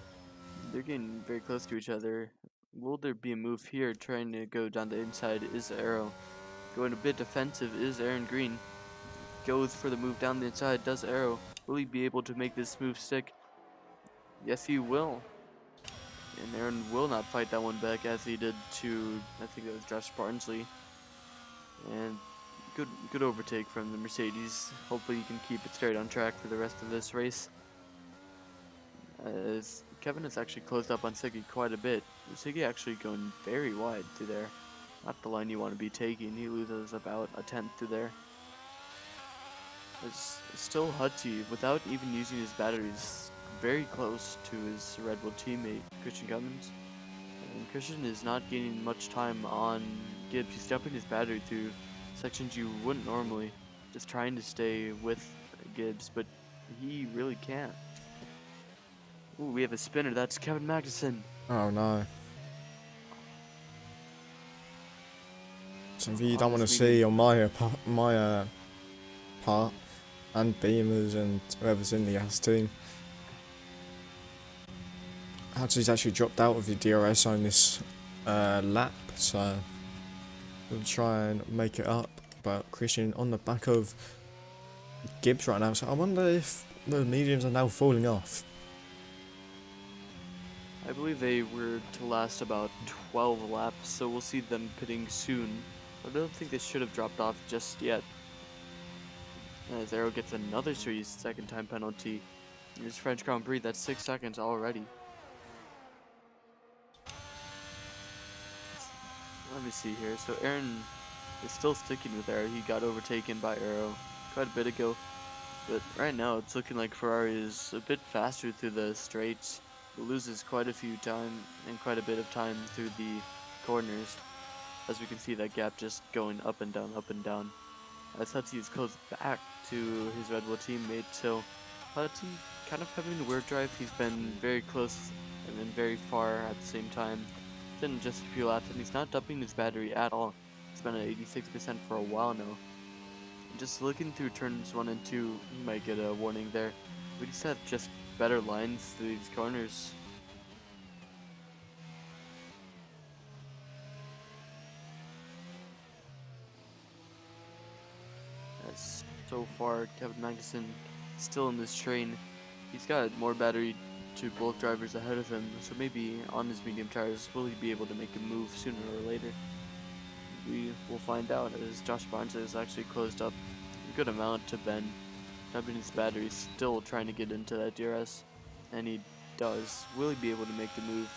They're getting very close to each other. Will there be a move here trying to go down the inside is Arrow. Going a bit defensive is Aaron Green. Goes for the move down the inside, does Arrow. Will he be able to make this move stick? Yes, he will. And Aaron will not fight that one back as he did to, I think that was Josh Barnsley. And good overtake from the Mercedes. Hopefully he can keep it straight on track for the rest of this race. As Kevin has actually closed up on Siggy quite a bit. Siggy actually going very wide through there. Not the line you want to be taking. He loses about a tenth through there. It's still Hudson without even using his batteries. Very close to his Red Bull teammate, Christian Cummins. And Christian is not gaining much time on Gibbs. He's jumping his battery through sections you wouldn't normally. Just trying to stay with Gibbs, but he really can't. Ooh, we have a spinner. That's Kevin Magnussen. Oh no. Something you don't want to see on my part, and Beamers and whoever's in the S team. Hudson's actually dropped out of the DRS on this lap, so we'll try and make it up. But Christian on the back of Gibbs right now, so I wonder if the mediums are now falling off. I believe they were to last about 12 laps, so we'll see them pitting soon. I don't think they should have dropped off just yet. As Arrow gets another series second time penalty. In his French Grand Prix, that's 6 seconds already. Let me see here. So Aaron is still sticking with Arrow. He got overtaken by Arrow quite a bit ago. But right now it's looking like Ferrari is a bit faster through the straights. It loses quite a few time and quite a bit of time through the corners. As we can see that gap just going up and down, up and down. As Hudson is close back to his Red Bull teammate, so Hudson kind of having a weird drive. He's been very close and then very far at the same time. It's been just a few laps and he's not dumping his battery at all. It's been at 86% for a while now. Just looking through turns 1 and 2, you might get a warning there. We just have just better lines through these corners. As so far, Kevin Magnussen still in this train. He's got more battery to both drivers ahead of him, so maybe on his medium tires, will he be able to make a move sooner or later? We will find out, as Josh Barnes has actually closed up a good amount to Ben. Dumping his battery, still trying to get into that DRS, and he does. Will he be able to make the move?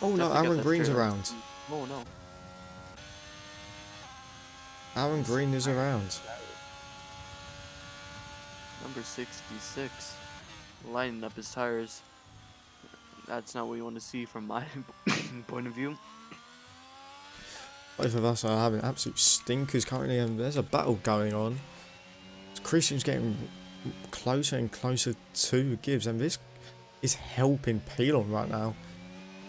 Oh no, Definitely got Aaron that Green's straight line around. speed. Oh no. Aaron This Green is tire around. number 66, lining up his tires. That's not what you want to see from my point of view. Both of us are having absolute stinkers currently, and there's a battle going on. Christian's getting closer and closer to Gibbs, and this is helping Pelon right now,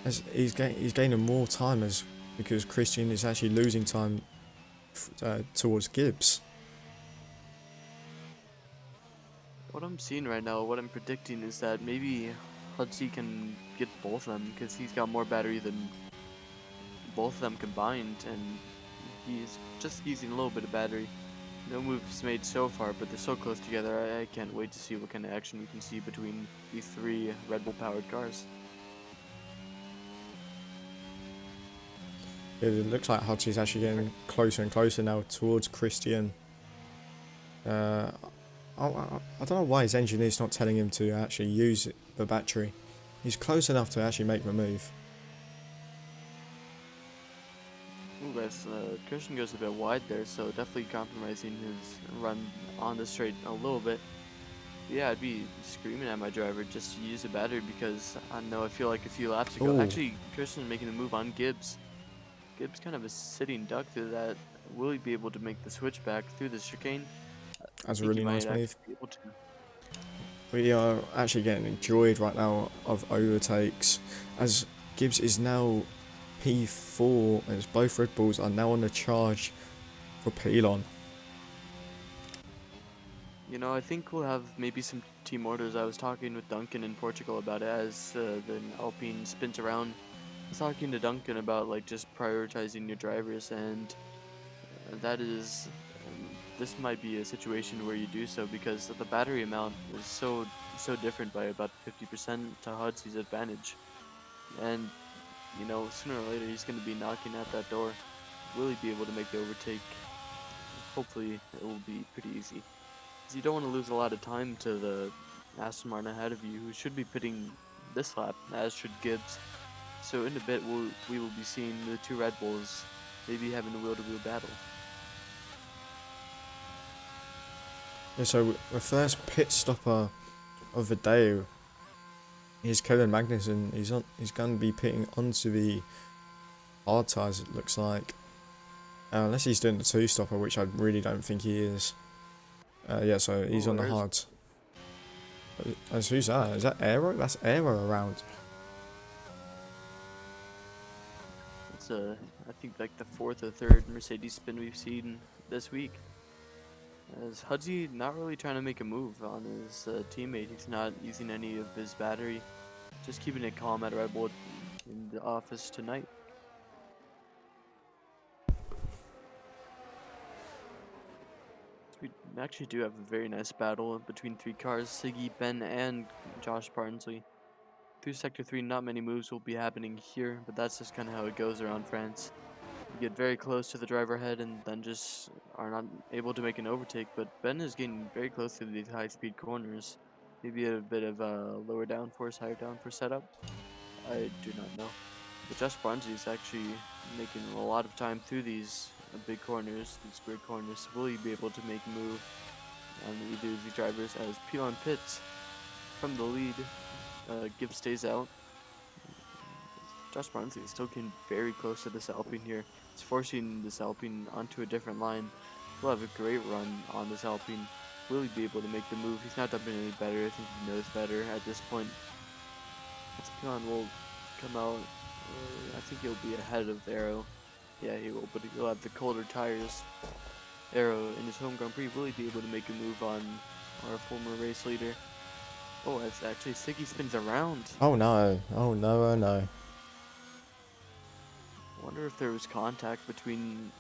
as he's gaining more time because Christian is actually losing time towards Gibbs. What I'm seeing right now, what I'm predicting is that maybe Hudsey can get both of them because he's got more battery than both of them combined, and he's just using a little bit of battery. No moves made so far, but they're so close together. I can't wait to see what kind of action you can see between these three Red Bull powered cars. It looks like Hudsey's actually getting closer and closer now towards Christian. I don't know why his engineer's not telling him to actually use the battery. He's close enough to actually make the move. Ooh, guys, Christian goes a bit wide there, so definitely compromising his run on the straight a little bit. Yeah, I'd be screaming at my driver just to use the battery because I know I feel like a few laps ago. Ooh. Actually, Christian making a move on Gibbs. Gibbs kind of a sitting duck through that. Will he be able to make the switch back through the chicane? That's a I think he really nice might move. actually be able to. We are actually getting enjoyed right now of overtakes, as Gibbs is now P4, as both Red Bulls are now on the charge for Pelon. You know, I think we'll have maybe some team orders. I was talking with Duncan in Portugal about it as the Alpine spins around. I was talking to Duncan about like just prioritizing your drivers, and that is, this might be a situation where you do so because the battery amount is so different by about 50% to Hudsey's advantage, and you know sooner or later he's going to be knocking at that door. Will he be able to make the overtake? Hopefully it will be pretty easy. You don't want to lose a lot of time to the Aston Martin ahead of you, who should be pitting this lap, as should Gibbs. So in a bit, we will be seeing the two Red Bulls maybe having a wheel-to-wheel battle. Yeah, so the first pit stopper of the day is Kevin Magnussen. He's going to be pitting onto the hard tyres, it looks like. Unless he's doing the two stopper, which I really don't think he is. Yeah, so he's on the hards. As who's that? Is that Aero? That's Aero around. It's I think like the fourth or third Mercedes spin we've seen this week. As Hudsey not really trying to make a move on his teammate. He's not using any of his battery. Just keeping it calm at Red Bull in the office tonight. We actually do have a very nice battle between three cars, Siggy, Ben, and Josh Barnsley. Through Sector 3, not many moves will be happening here, but that's just kind of how it goes around France. You get very close to the driver head and then just are not able to make an overtake, but Ben is getting very close to these high-speed corners. Maybe a bit of a lower downforce, higher downforce setup. I do not know. But Josh Barnsley is actually making a lot of time through these big corners, these weird corners. Will he be able to make a move on either of these drivers as Pelon pits from the lead? Gibbs stays out. Josh Barnsley is still getting very close to this Alpine here. He's forcing this Alpine onto a different line. He'll have a great run on this Alpine. Will he be able to make the move? He's not dumping any better. I think he knows better at this point. Pelon will come out. I think he'll be ahead of Aero. Yeah, he will, but he'll have the colder tires. Aero in his home Grand Prix. Will he be able to make a move on our former race leader? Oh, it's actually Siggy spins around. Oh no. Oh no, oh no. I wonder if there was contact between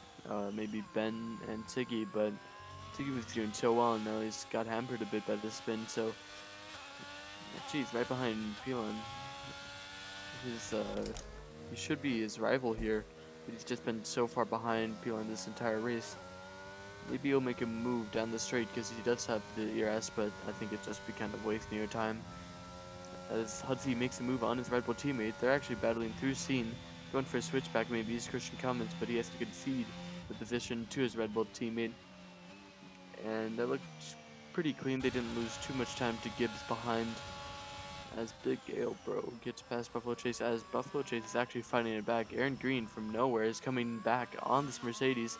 maybe Ben and Siggy, but think he was doing so well, and now he's got hampered a bit by the spin. So, geez, right behind Pilon. He should be his rival here, but he's just been so far behind Pilon this entire race. Maybe he'll make a move down the straight because he does have the ERS, but I think it'd just be kind of wasting your time. As Hudzy makes a move on his Red Bull teammate, they're actually battling through scene, going for a switchback maybe is Christian Cummins, but he has to concede the position to his Red Bull teammate. And that looked pretty clean. They didn't lose too much time to Gibbs behind as Big Ailbro gets past Buffalo Chase, as Buffalo Chase is actually fighting it back. Aaron Green from nowhere is coming back on this Mercedes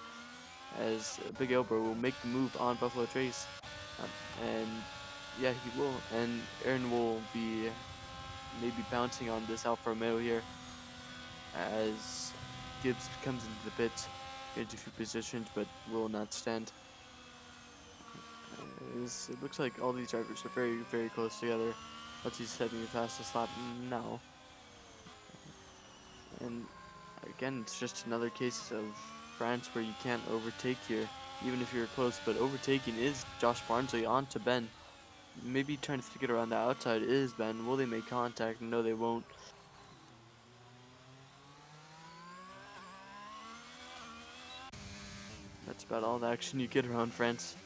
as Big Ailbro will make the move on Buffalo Chase. And yeah, he will. And Aaron will be maybe bouncing on this Alfa Romeo here as Gibbs comes into the pits, into a few positions, but will not stand. It looks like all these drivers are very, very close together. Hudzy's setting the fastest lap now. And again, it's just another case of France where you can't overtake here, even if you're close. But overtaking is Josh Barnsley onto Ben. Maybe trying to stick it around the outside is Ben. Will they make contact? No, they won't. That's about all the action you get around France.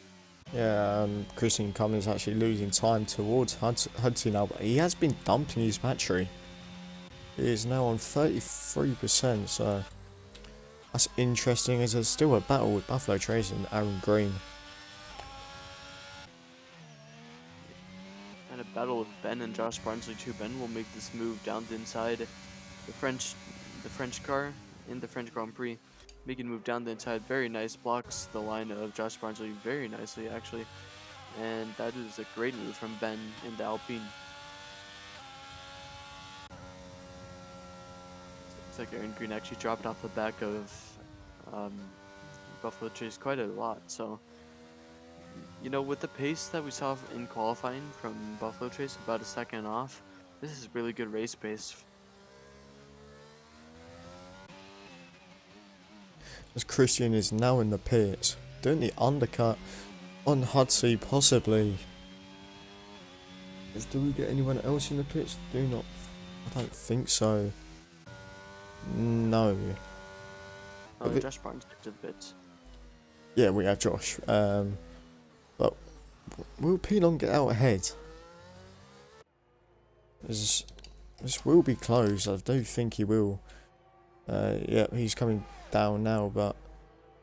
Yeah, Christian Cummins actually losing time towards Hudson now, but he has been dumping his battery. He is now on 33%, so that's interesting as there's still a battle with Buffalo Trace and Aaron Green. And a battle with Ben and Josh Barnsley too. Ben will make this move down the inside. The French car in the French Grand Prix. Making a move down the inside, very nice, blocks the line of Josh Barnsley very nicely actually, and that is a great move from Ben in the Alpine. Looks like Aaron Green actually dropped off the back of Buffalo Chase quite a lot, so you know, with the pace that we saw in qualifying from Buffalo Chase, about a second off, this is really good race pace. As Christian is now in the pits, doing the undercut on Hudson possibly. Do we get anyone else in the pits? I don't think so. No. Oh, Josh Barnes to the pits. Yeah, we have Josh. But will Pilon get out ahead? This will be close. I do think he will. Yeah, he's coming down now, but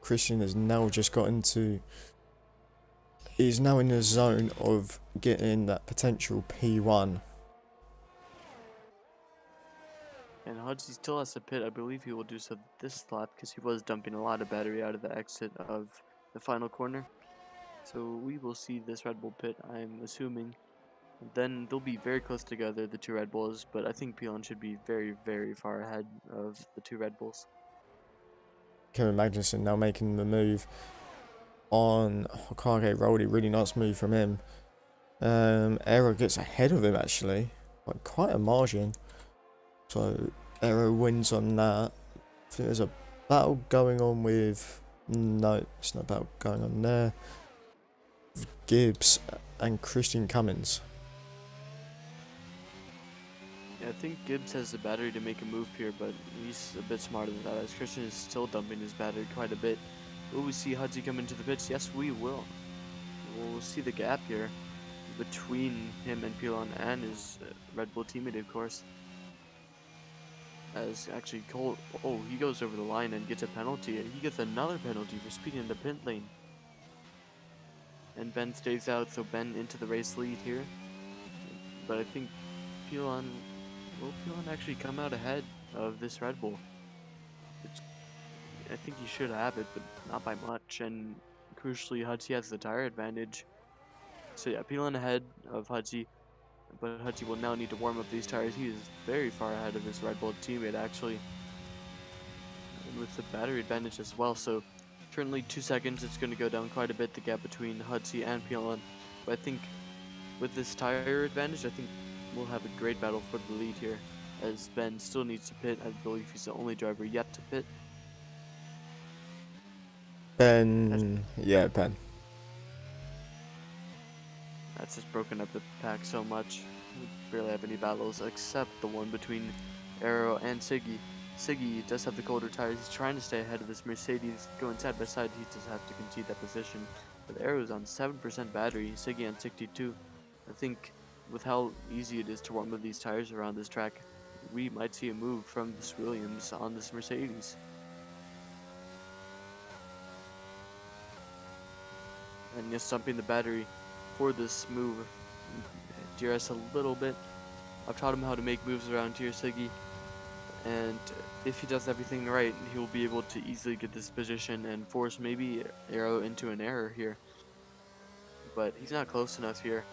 Christian has now just got into. He's now in the zone of getting that potential P1. And Hudson still has to pit. I believe he will do so this lap because he was dumping a lot of battery out of the exit of the final corner. So we will see this Red Bull pit, I'm assuming. Then they'll be very close together, the two Red Bulls, but I think Pilon should be very, very far ahead of the two Red Bulls. Kevin Magnussen now making the move on Hokage Roldy. Really nice move from him. Aero gets ahead of him actually, like quite a margin. So Aero wins on that. I think there's a battle going on with. No, it's not a battle going on there. Gibbs and Christian Cummins. Yeah, I think Gibbs has the battery to make a move here, but he's a bit smarter than that, as Christian is still dumping his battery quite a bit. Will we see Hudson come into the pits? Yes, we will. We'll see the gap here between him and Pilon and his Red Bull teammate, of course. As actually Cole, oh, he goes over the line and gets a penalty. He gets another penalty for speeding in the pit lane. And Ben stays out, so Ben into the race lead here. But I think will Pilon actually come out ahead of this Red Bull? I think he should have it, but not by much. And crucially, Hudson has the tire advantage. So yeah, Pilon ahead of Hudson. But Hudson will now need to warm up these tires. He is very far ahead of his Red Bull teammate, actually. And with the battery advantage as well. So currently 2 seconds, it's going to go down quite a bit, the gap between Hudson and Pilon. But I think with this tire advantage, I think we'll have a great battle for the lead here. As Ben still needs to pit. I believe he's the only driver yet to pit. Ben. Yeah, Ben. That's just broken up the pack so much. We barely have any battles except the one between Arrow and Siggy. Siggy does have the colder tires. He's trying to stay ahead of this Mercedes. Going side by side, he just has to concede that position. But Arrow's on 7% battery, Siggy on 62. I think with how easy it is to warm up these tires around this track, we might see a move from this Williams on this Mercedes. And just dumping the battery for this move. DRS a little bit. I've taught him how to make moves around here, Siggy, and if he does everything right, he will be able to easily get this position and force maybe Arrow into an error here. But he's not close enough here.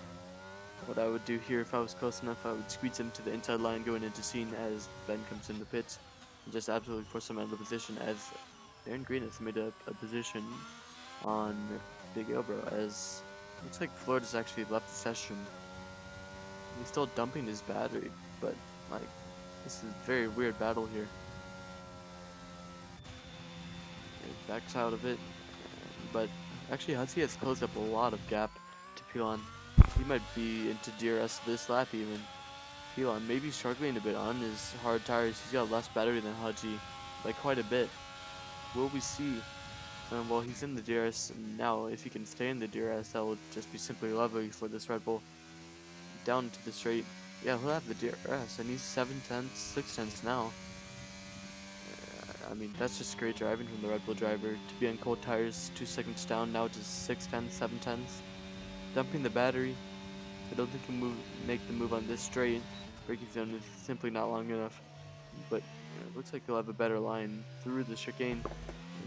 What I would do here if I was close enough, I would squeeze him to the inside line going into scene as Ben comes in the pits and just absolutely force him out of the position as Aaron Green has made a position on Big Elbro as looks like Florida's actually left the session. He's still dumping his battery, but like this is a very weird battle here. He backs out of it, but actually Hudson has closed up a lot of gap to Pilon. He might be into DRS this lap even. Pilon may be struggling a bit on his hard tires. He's got less battery than Hudgy, by quite a bit. Will we see? Well, he's in the DRS now. If he can stay in the DRS, that will just be simply lovely for this Red Bull. Down to the straight. Yeah, he'll have the DRS, and he's 7/10, 6/10 now. I mean, that's just great driving from the Red Bull driver. To be on cold tires, 2 seconds down, now just 6/10, 7/10. Dumping the battery. I don't think he'll make the move on this straight. Braking zone is simply not long enough. But it looks like he'll have a better line through the chicane.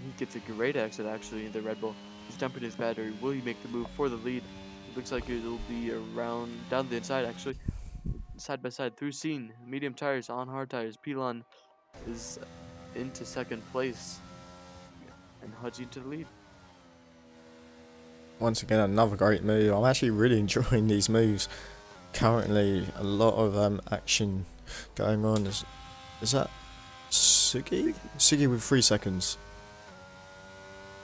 He gets a great exit actually, the Red Bull. He's dumping his battery. Will he make the move for the lead? It looks like it'll be around down the inside actually. Side by side through scene. Medium tires on hard tires. Pilon is into second place. And Hudgy to the lead. Once again, another great move. I'm actually really enjoying these moves. Currently, a lot of action going on. Is that Siggy? Siggy with 3 seconds.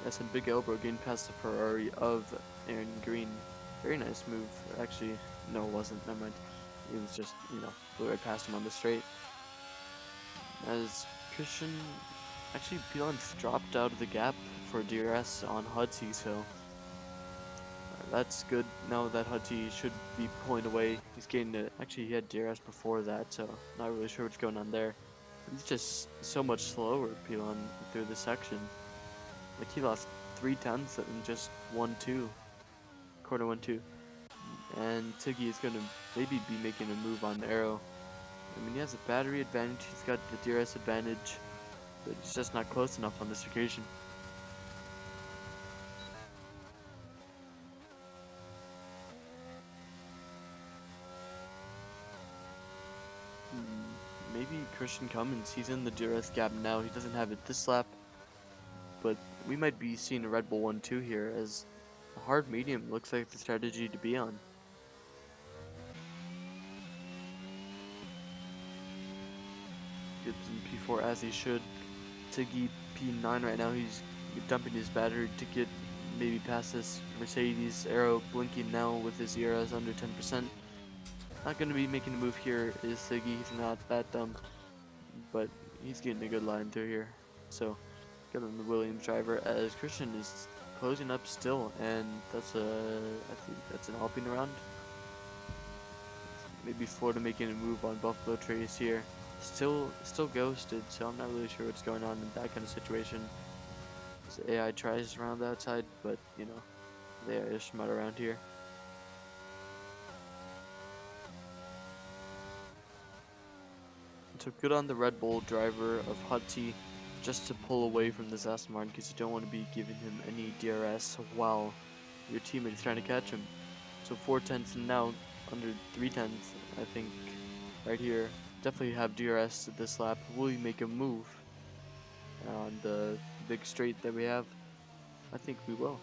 Yes, and Big Elbro getting past the Ferrari of Aaron Green. Very nice move. Actually, no, it wasn't. Never mind. It was just, flew right past him on the straight. As Christian, actually, Pilon's dropped out of the gap for DRS on Hudgy, so that's good. Now that Hudgy should be pulling away. He's getting it. Actually, he had DRS before that, so not really sure what's going on there. He's just so much slower, Pilon, through the section. Like he lost 3/10 and just 1-2, quarter 1-2, and Tiggy is gonna maybe be making a move on Arrow. I mean, he has a battery advantage, he's got the DRS advantage, but he's just not close enough on this occasion. Maybe Christian Cummins, he's in the DRS gap now. He doesn't have it this lap. But we might be seeing a Red Bull 1-2 here, as a hard medium looks like the strategy to be on. Gibson P4 as he should. Tiggy P9 right now, he's dumping his battery to get maybe past this Mercedes. Arrow blinking now with his ERS under 10%. Not going to be making a move here is Siggy, he's not that dumb. But he's getting a good line through here. So good on the Williams driver as Christian is closing up still, and that's I think that's an Alpine around. Maybe Florida making a move on Buffalo Trace here. Still ghosted, so I'm not really sure what's going on in that kind of situation. So AI tries around the outside, but they are smart around here. So good on the Red Bull driver of Hudgy just to pull away from this Aston Martin, because you don't want to be giving him any DRS while your teammate is trying to catch him. So 4/10 and now under 3/10, I think, right here. Definitely have DRS at this lap. Will he make a move on the big straight that we have? I think we will.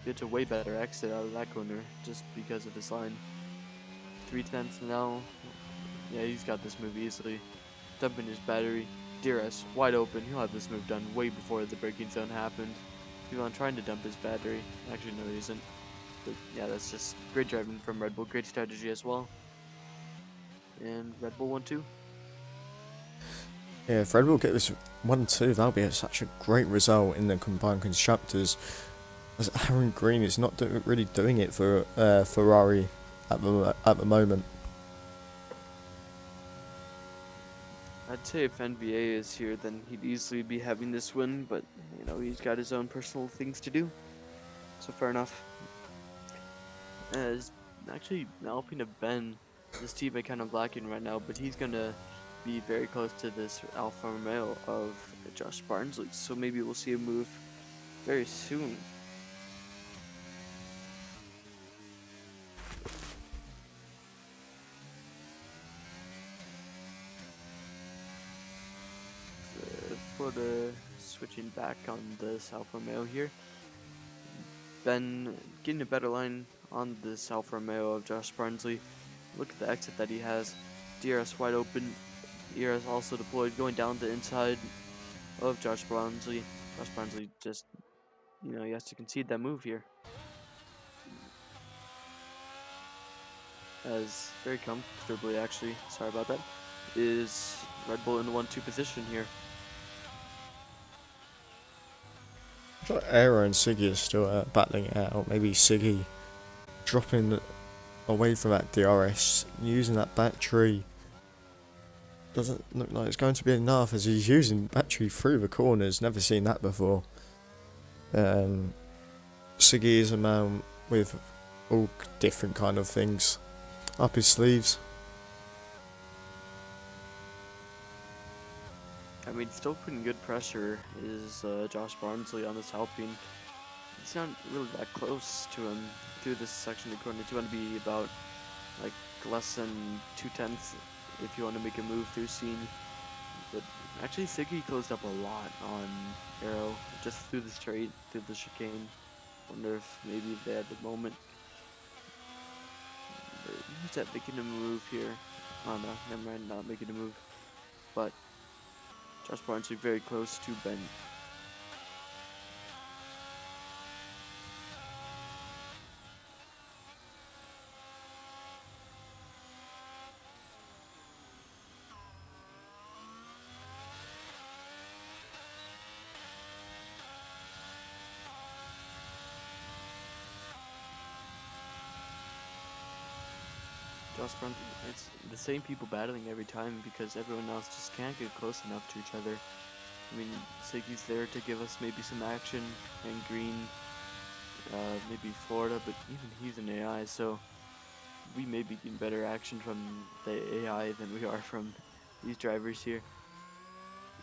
Get a way better exit out of that corner just because of his line. 3/10 now. Yeah, he's got this move easily. Dumping his battery. DRS wide open. He'll have this move done way before the braking zone happened. Pilon trying to dump his battery. Actually, no, he isn't. But yeah, that's just great driving from Red Bull, great strategy as well. And Red Bull 1-2. Yeah, if Red Bull get this 1-2, that'll be such a great result in the combined constructors. As Aaron Green is not really doing it for Ferrari at the moment. I'd say if NVA is here, then he'd easily be having this win, but you know, he's got his own personal things to do. So fair enough. As actually Alpine of Ben, this team is kind of lacking right now, but he's gonna be very close to this Alfa Romeo of Josh Barnsley. So maybe we'll see a move very soon. For the switching back on this Alfa Romeo here, Ben getting a better line on this Alfa Romeo of Josh Barnsley. Look at the exit that he has. DRS wide open. ERS also deployed, going down the inside of Josh Barnsley. Josh Barnsley just, you know, he has to concede that move here. As very comfortably, actually, sorry about that, is Red Bull in the 1-2 position here. I feel like Aero and Siggy are still battling it out. Maybe Siggy dropping away from that DRS, using that battery. Doesn't look like it's going to be enough as he's using battery through the corners. Never seen that before. Siggy is a man with all different kind of things up his sleeves. I mean, still putting good pressure is Josh Barnsley on this Alpine. It's not really that close to him through this section of the corner. You want to be about like less than 2/10 if you want to make a move through scene. But actually, Siggy closed up a lot on Arrow just through the straight, through the chicane. Wonder if maybe they had the moment. Who's that making a move here? Oh no, never mind, not making a move. But Josh Barnsley very close to Ben. Josh Barnsley, it's the same people battling every time because everyone else just can't get close enough to each other. I mean, Siggy's there to give us maybe some action, and Green, maybe Florida, but even he's an AI, so we may be getting better action from the AI than we are from these drivers here.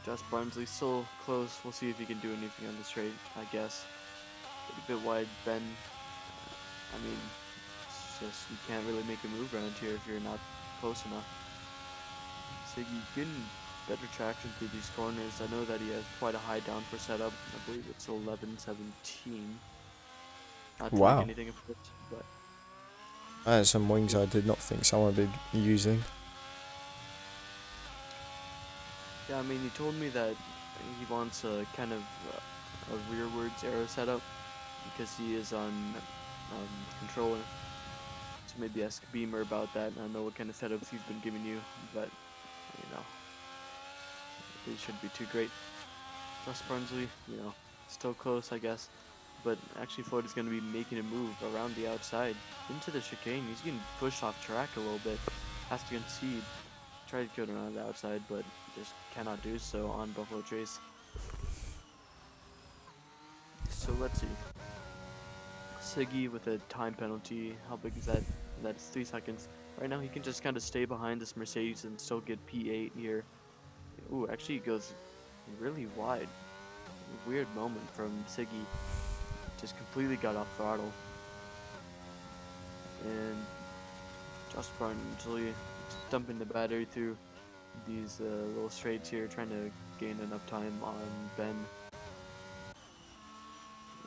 Josh Barnsley still close. We'll see if he can do anything on the straight, I guess. A bit wide, Ben. I mean, it's just you can't really make a move around here if you're not close enough. Siggy getting better traction through these corners. I know that he has quite a high downforce setup. I believe it's 1117. Not to Wow. make anything of it, but That is some wings I did not think someone would be using. yeah, I mean, he told me that he wants a kind of a rearwards arrow setup because he is on controller. So maybe ask Beamer about that. I don't know what kind of setups he's been giving you, but you know, they shouldn't be too great. Josh Barnsley, you know, still close, I guess. But actually, Floyd is going to be making a move around the outside into the chicane. He's getting pushed off track a little bit. Has to concede. Try to go around the outside, but just cannot do so on Buffalo Trace. So let's see. Siggy with a time penalty. How big is that? That's 3 seconds. Right now, he can just kind of stay behind this Mercedes and still get P8 here. Ooh, actually, he goes really wide. Weird moment from Siggy. Just completely got off throttle. And Josh Barnsley dumping the battery through these little straights here, trying to gain enough time on Ben.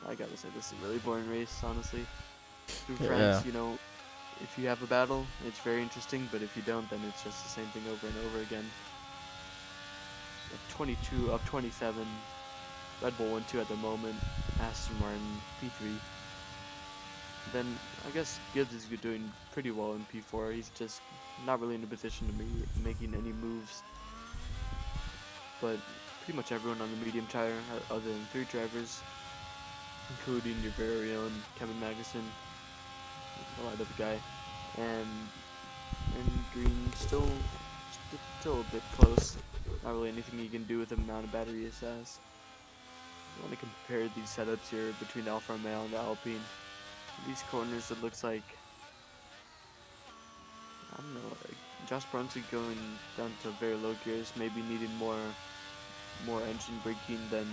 I gotta say, this is a really boring race, honestly. Through France, you know, if you have a battle, it's very interesting, but if you don't, then it's just the same thing over and over again. 22 of 27. Red Bull 1-2 at the moment. Aston Martin P3. Then I guess Gibbs is doing pretty well in P4. He's just not really in a position to be making any moves. But pretty much everyone on the medium tire, other than 3 drivers, including your very own Kevin Magnussen, a lot of the guy, and Green still a bit close. Not really anything you can do with the amount of battery he has. I want to compare these setups here between Alfa Romeo and the Alpine. These corners, it looks like, I don't know, like Josh Brunsley going down to very low gears, maybe needing more engine braking than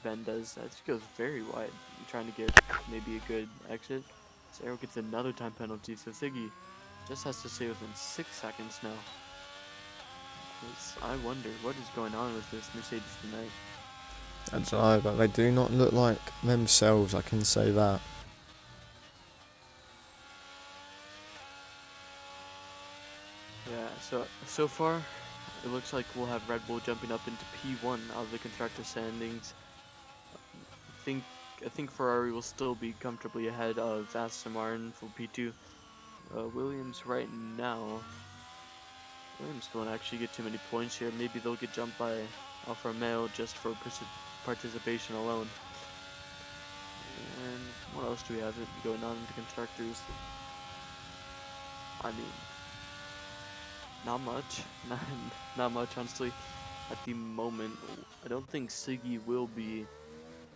Ben does. That just goes very wide, trying to get maybe a good exit. So Arrow gets another time penalty, so Siggy just has to stay within 6 seconds now. I wonder what is going on with this Mercedes tonight. I don't know, but they do not look like themselves, I can say that. Yeah, so far, it looks like we'll have Red Bull jumping up into P1 out of the constructor standings. I think Ferrari will still be comfortably ahead of Aston Martin for P2. Williams right now, Williams won't actually get too many points here. Maybe they'll get jumped by Alfa Romeo just for participation alone. And what else do we have going on in the constructors? I mean, not much. Not much, honestly. At the moment, I don't think Siggy will be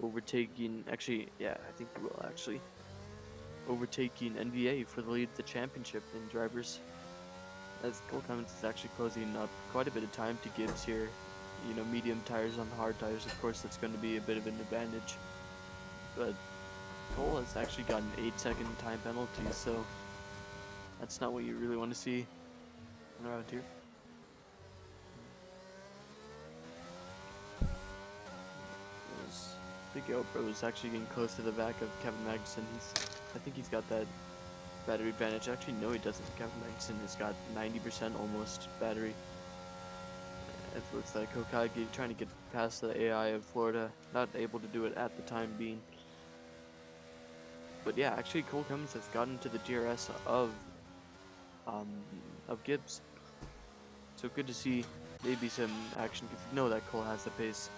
overtaking. Actually, yeah, I think he will actually overtaking NVA for the lead of the championship in drivers. As Cole Cummins is actually closing up quite a bit of time to Gibbs here. You know, medium tires on the hard tires, of course, that's going to be a bit of an advantage. But Cole has actually got an 8-second time penalty, so that's not what you really want to see around here. Big Bro is actually getting close to the back of Kevin Magnussen. I think he's got that battery advantage. Actually, no, he doesn't. Kevin Magnussen has got 90% almost battery. It looks like Hokage trying to get past the AI of Florida, not able to do it at the time being. But yeah, actually, Cole Cummins has gotten to the DRS of Gibbs. So good to see maybe some action, because you know that Cole has the pace.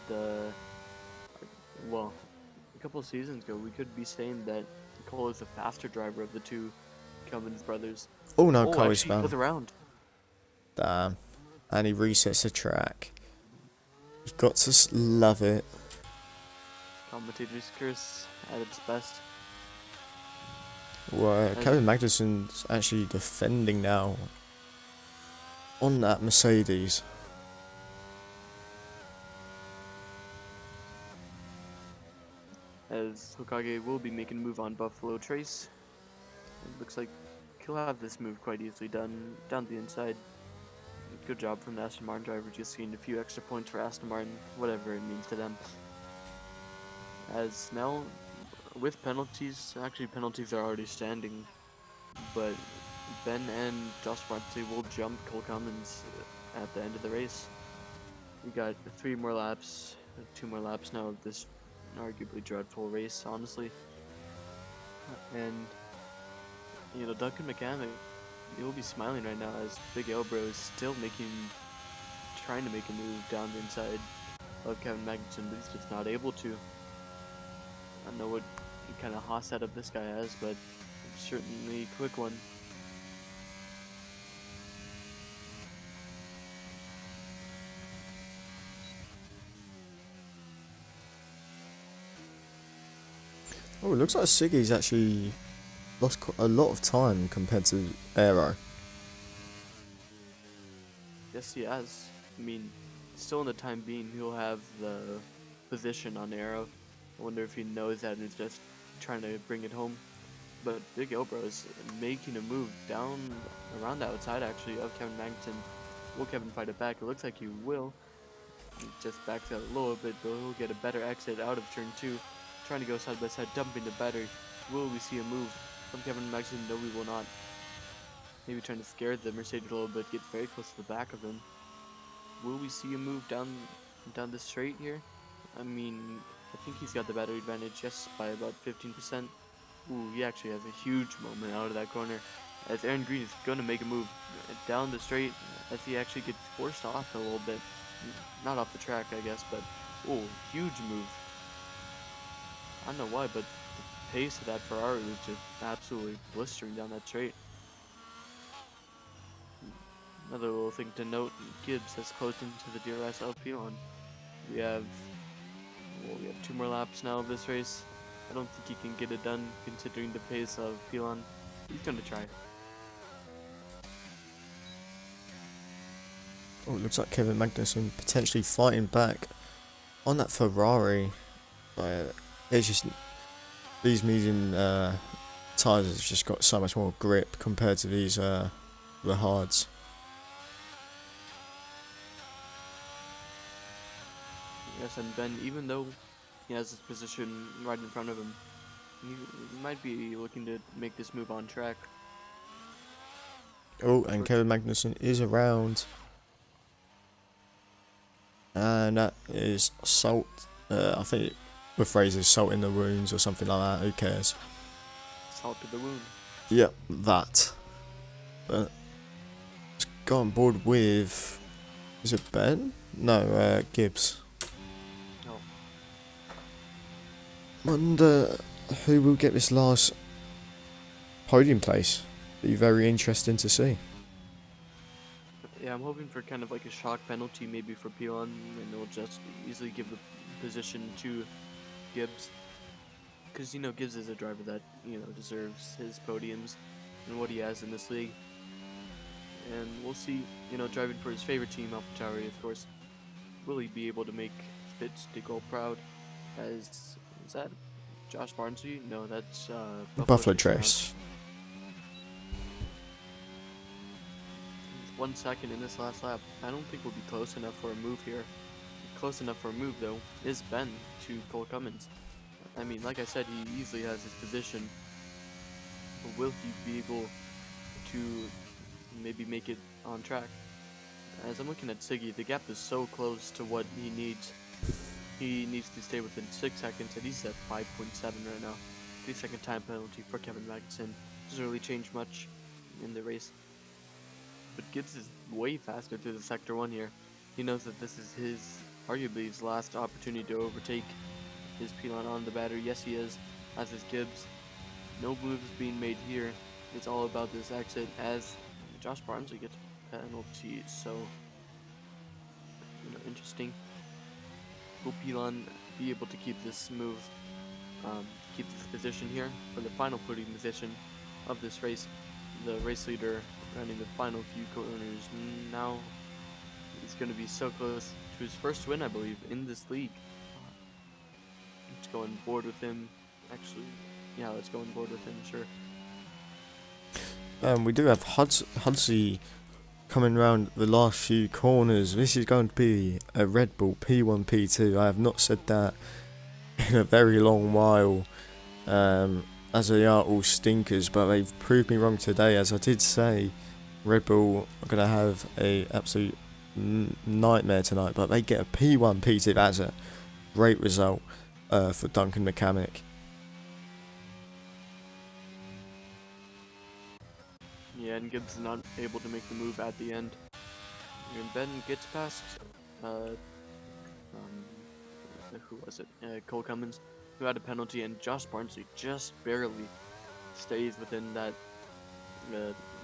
And well, a couple of seasons ago, we could be saying that Cole is the faster driver of the 2 Cummins brothers. Oh no, Oh, Cole actually, he goes spam. around. Damn. And he resets the track. You've got to love it. Commentator's curse at its best. Well, Kevin Magnussen's actually defending now on that Mercedes. As Hokage will be making a move on Buffalo Trace. It looks like he'll have this move quite easily done down the inside. Good job from the Aston Martin driver, just getting a few extra points for Aston Martin, whatever it means to them. As now, with penalties, actually penalties are already standing, but Ben and Josh Brunsley will jump Cole Cummins at the end of the race. We got 3 more laps, 2 more laps now of this arguably dreadful race, honestly. And, you know, Duncan McCann, he'll be smiling right now as Big Elbro is still trying to make a move down the inside of Kevin Magnussen, but he's just not able to. I don't know what kind of hot setup this guy has, but certainly a quick one. Oh, it looks like Siggy's actually lost a lot of time compared to Aero. Yes, he has. I mean, still in the time being, he'll have the position on Arrow. I wonder if he knows that and is just trying to bring it home. But Big Elbro is making a move down around the outside, actually, of Kevin Magnussen. Will Kevin fight it back? It looks like he will. He just backs out a little bit, but he'll get a better exit out of turn 2. Trying to go side by side, dumping the battery. Will we see a move from Kevin Magnussen? No, we will not. Maybe trying to scare the Mercedes a little bit, get very close to the back of him. Will we see a move down the straight here? I mean, I think he's got the battery advantage, yes, by about 15%. Ooh, he actually has a huge moment out of that corner. As Aaron Green is going to make a move down the straight, as he actually gets forced off a little bit. Not off the track, I guess, but ooh, huge move. I don't know why, but the pace of that Ferrari was just absolutely blistering down that straight. Another little thing to note, Gibbs has closed into the DRS of Pilon. We have 2 more laps now of this race. I don't think he can get it done considering the pace of Pilon. He's gonna try. Oh, it looks like Kevin Magnussen potentially fighting back on that Ferrari. It's just these medium tyres have just got so much more grip compared to these the hards. Yes, and Ben, even though he has his position right in front of him, he might be looking to make this move on track. Oh, and Kevin Magnussen is around. And that is salt. I think the phrase is salt in the wounds or something like that. Who cares? Salt to the wound. Yep, that. But let's go on board with. Is it Ben? No, Gibbs. Oh. Wonder who will get this last podium place. Be very interesting to see. Yeah, I'm hoping for kind of like a shock penalty maybe for Pilon, and it'll just easily give the position to Gibbs. Because, Gibbs is a driver that, deserves his podiums and what he has in this league. And we'll see, driving for his favorite team, AlphaTauri, of course. Will he be able to make Fitz de Gaulle proud? Is that Josh Barnsley? No, that's Buffalo Trace. 1 second in this last lap. I don't think we'll be close enough for a move here. Close enough for a move, though, is Ben to Cole Cummins. I mean, like I said, he easily has his position. But will he be able to maybe make it on track? As I'm looking at Siggy, the gap is so close to what he needs. He needs to stay within 6 seconds, and he's at 5.7 right now. 3-second time penalty for Kevin Magnussen. Doesn't really change much in the race. But Gibbs is way faster through the Sector 1 here. He knows that this is arguably his last opportunity to overtake his Pilon on the battery. Yes, he is, as is Gibbs. No moves being made here. It's all about this exit as Josh Barnsley gets penalty. So, interesting. Will Pilon be able to keep this move, keep this position here for the final podium position of this race? The race leader running the final few corners now. He's going to be so close to his first win, I believe, in this league. Let's go on board with him. Actually, yeah, let's go on board with him, sure. We do have Hudsey coming around the last few corners. This is going to be a Red Bull P1, P2. I have not said that in a very long while. As they are all stinkers, but they've proved me wrong today. As I did say, Red Bull are going to have a absolute nightmare tonight, but they get a P1, P2. That's a great result for Duncan Mechanic. Yeah, and Gibbs is not able to make the move at the end. And Ben gets past, who was it? Cole Cummins, who had a penalty, and Josh Barnsley just barely stays within that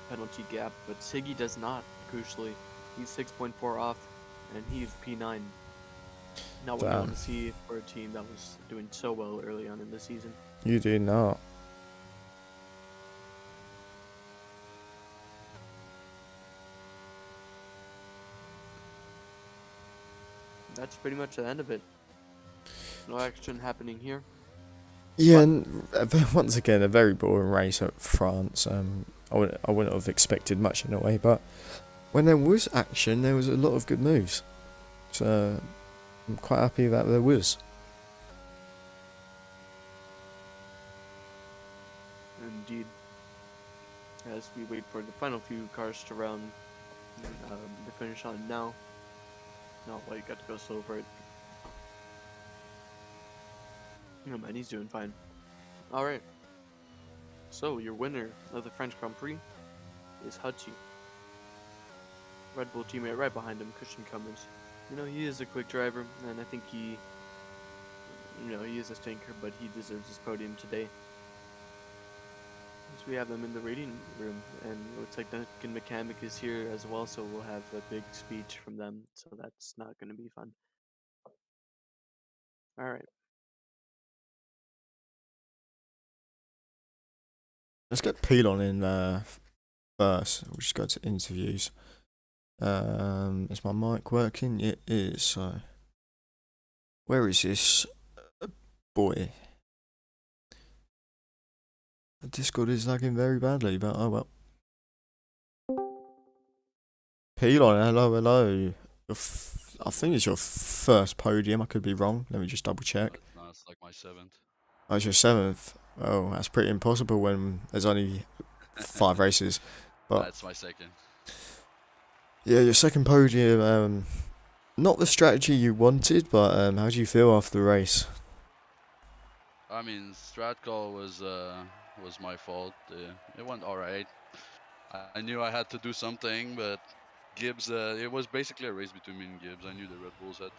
penalty gap, but Siggy does not, crucially. He's 6.4 off, and he's P9. Not what you want to see for a team that was doing so well early on in the season. You do not. That's pretty much the end of it. No action happening here. Yeah, and once again, a very boring race at France. I wouldn't have expected much in a way, but when there was action, there was a lot of good moves. So I'm quite happy that there was. Indeed. As we wait for the final few cars to round the finish line now. No, well, you got to go slow for it. Oh man, he's doing fine. Alright. So, your winner of the French Grand Prix is Hutchie. Red Bull teammate right behind him, Christian Cummins. He is a quick driver, and I think he is a stinker, but he deserves his podium today. So we have them in the rating room, and it looks like Duncan McCamick is here as well, so we'll have a big speech from them, so that's not going to be fun. Alright. Let's get Pelon in first. We'll just go to interviews. Is my mic working? It is. So, where is this boy? The Discord is lagging very badly, but oh well. Pelon, hello. I think it's your first podium. I could be wrong. Let me just double check. No, it's like my 7th. Oh, it's your 7th. Oh, that's pretty impossible when there's only 5 races. But That's my 2nd. yeah, your second podium. Not the strategy you wanted, but how do you feel after the race? I mean, strat call was my fault. It went alright. I knew I had to do something, but Gibbs, it was basically a race between me and Gibbs. I knew the Red Bulls had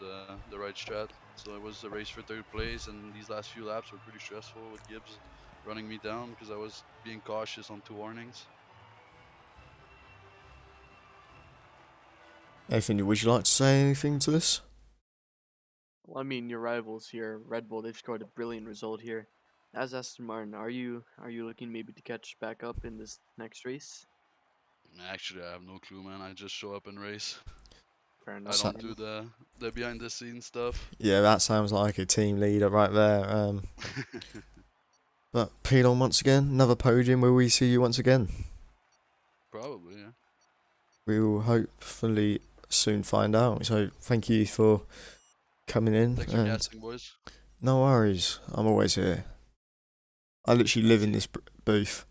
the right strat, so it was a race for 3rd place, and these last few laps were pretty stressful with Gibbs running me down because I was being cautious on 2 warnings. Nathan, would you like to say anything to this? Well, I mean, your rivals here, Red Bull, they've scored a brilliant result here. As Aston Martin, are you looking maybe to catch back up in this next race? Actually, I have no clue, man. I just show up and race. Fair I enough. don't do the behind the scenes stuff. Yeah, that sounds like a team leader right there. But Pelon once again, another podium. Will we see you once again? Probably, yeah. We will hopefully soon find out. So thank you for coming in. Thanks for and casting, boys. no worries, I'm always here. I literally live in this booth.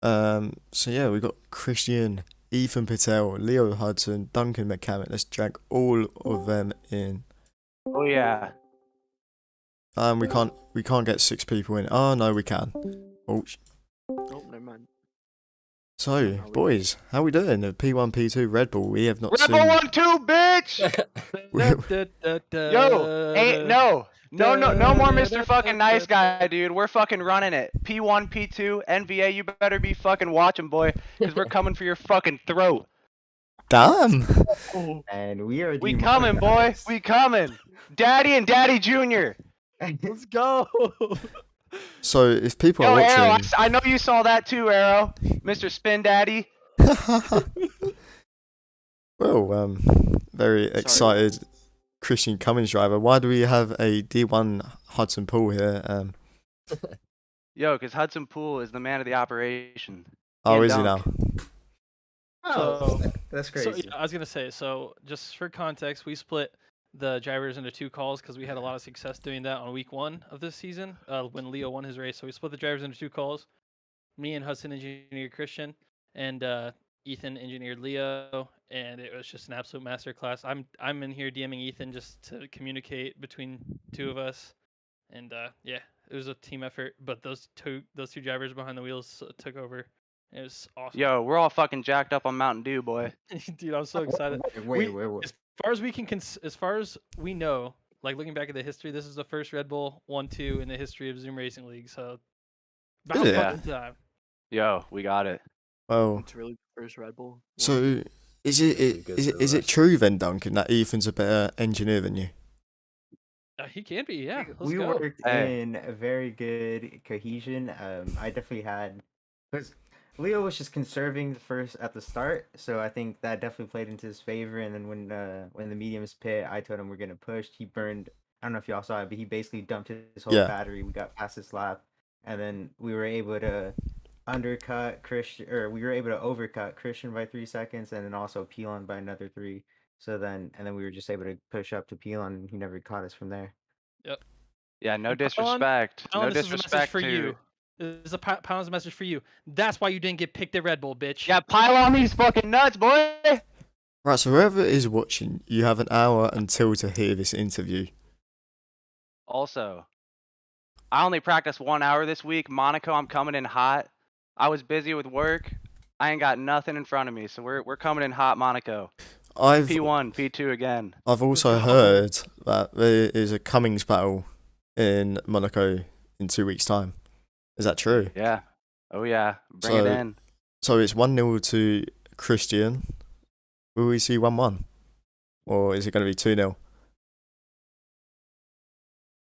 So yeah, we've got Christian, Ethan Patel, Leo Hudson, Duncan McCamick. Let's drag all of them in. Oh yeah. We can't get 6 people in. Oh no, we can. Oh. Oh, never mind. So, boys, how we doing? The P1, P2 Red Bull. We have not Red seen. Bull 1-2, bitch! Yo, ain't no more Mr. Fucking Nice Guy, dude. We're fucking running it. P1, P2, NVA. You better be fucking watching, boy, because we're coming for your fucking throat. Damn. And we are. We coming, boy. We coming. Daddy and Daddy Junior. Let's go. So, if people Yo, are Arrow, watching, I know you saw that too, Arrow. Mr. Spin Daddy. well, very excited Christian Cummins driver. Why do we have a D1 Hudson Pool here? Yo, because Hudson Poole is the man of the operation. Oh, And is he dunk. now? Oh, that's So crazy. yeah, I was gonna say, so just for context, we split the drivers into 2 calls because we had a lot of success doing that on week 1 of this season when Leo won his race. So we split the drivers into 2 calls. Me and Hudson engineered Christian, and Ethan engineered Leo, and it was just an absolute masterclass. I'm in here DMing Ethan just to communicate between 2 of us, and yeah, it was a team effort. But those two drivers behind the wheels took over. It was awesome. Yo, we're all fucking jacked up on Mountain Dew, boy. Dude, I'm so excited. Wait. As far as we can, as far as we know, like looking back at the history, this is the first Red Bull 1-2 in the history of Zoom Racing League. So, about Yeah. fucking time. Yo, we got it. Well, It's really the first Red Bull. so is it true then, Duncan, that Ethan's a better engineer than you? He can be, yeah. Let's We go. worked Hey. in a very good cohesion. I definitely had, because Leo was just conserving the first at the start, so I think that definitely played into his favor. And then when the mediums pit, I told him we're gonna push. He burned. I don't know if y'all saw it, but he basically dumped his whole Yeah. battery. We got fastest lap, and then we were able to undercut Christian, or we were able to overcut Christian by 3 seconds, and then also Pelon by another 3. So then we were just able to push up to Pelon, and he never caught us from there. Yeah, no And Pylon- disrespect. No Alan, this is a message disrespect for to you. This is a Pound's message for you. That's why you didn't get picked at Red Bull, bitch. Yeah, pile on these fucking nuts, boy. Right, so whoever is watching, you have an hour until to hear this interview. Also, I only practiced 1 hour this week. Monaco, I'm coming in hot. I was busy with work. I ain't got nothing in front of me, so we're coming in hot, Monaco. I've P1, P2 again. I've also heard that there is a Cummings battle in Monaco in 2 weeks' time. Is that true? Yeah. Oh yeah. Bring it So- in. So it's 1-0 to Christian. Will we see 1-1? Or is it going to be 2-0?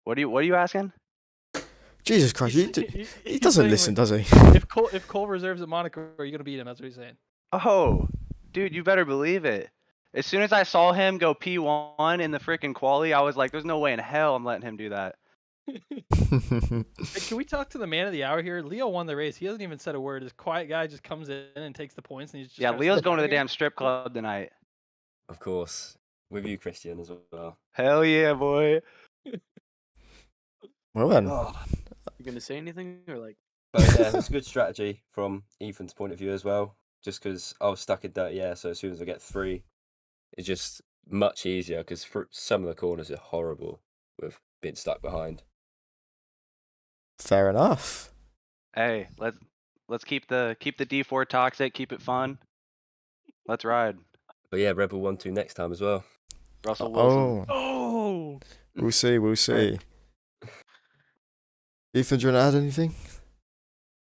What are you asking? Jesus Christ, he He's doesn't saying, listen, like, does he? If Cole reserves at Monaco, are you gonna beat him? That's what he's saying. Oh, dude, you better believe it. As soon as I saw him go P1 in the freaking quali, I was like, there's no way in hell I'm letting him do that. Hey, can we talk to the man of the hour here? Leo won the race. He hasn't even said a word. This quiet guy just comes in and takes the points, and he's just Yeah, kinda Leo's sitting going to the there. damn strip club tonight. Of course. With you, Christian, as well. Hell yeah, boy. Well then, You gonna say anything or like? But yeah, it's a good strategy from Ethan's point of view as well. Just because I was stuck in dirty air, so as soon as I get 3, it's just much easier because some of the corners are horrible with being stuck behind. fair enough. Hey, let's keep the D4 toxic, keep it fun. Let's ride. But yeah, Rebel 1-2 next time as well. Russell Wilson. Oh, Oh, we'll see. Ethan, do you want to add anything?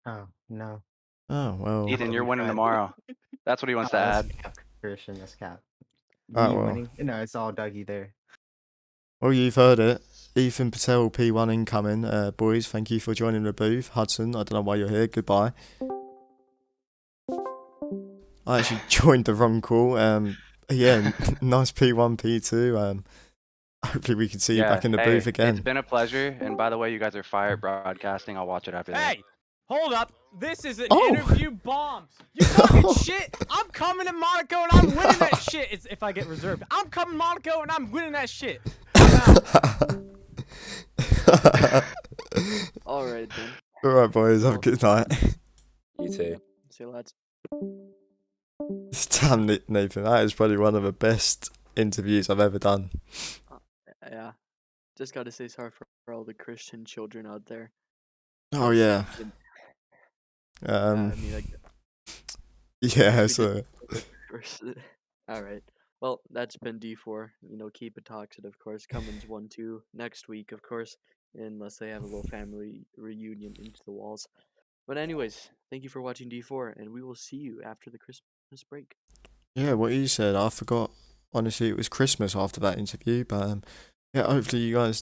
Oh no. Oh, well. Ethan, you're we winning tried. tomorrow. That's what he wants to that's add. cap, Christian, that's cap. Oh, Me well. winning? No, it's all Dougie there. Well, you've heard it. Ethan Patel, P1 incoming. Boys, thank you for joining the booth. Hudson, I don't know why you're here. Goodbye. I actually joined the wrong call. Yeah, nice P1, P2. Hopefully we can see you back in the hey, booth It's again. been a pleasure. And by the way, you guys are fire at broadcasting. I'll watch it after that. Hey, hold up. This is an Oh. interview bomb. You talking shit? I'm coming to Monaco and I'm winning that shit. It's if I get reserved. I'm coming to Monaco and I'm winning that shit. All right then. Alright, boys, have a good night. You too. See you lads. Damn, Nathan, that is probably one of the best interviews I've ever done. Yeah. Just gotta say sorry for all the Christian children out there. Oh, yeah. I mean, like, Yeah, we so. all right. Well, that's been D4. You know, keep it toxic, of course. Cummins 1-2 next week, of course, unless they have a little family reunion into the walls. But anyways, thank you for watching D4, and we will see you after the Christmas break. Yeah, what you said, I forgot. Honestly, it was Christmas after that interview, but yeah, hopefully you guys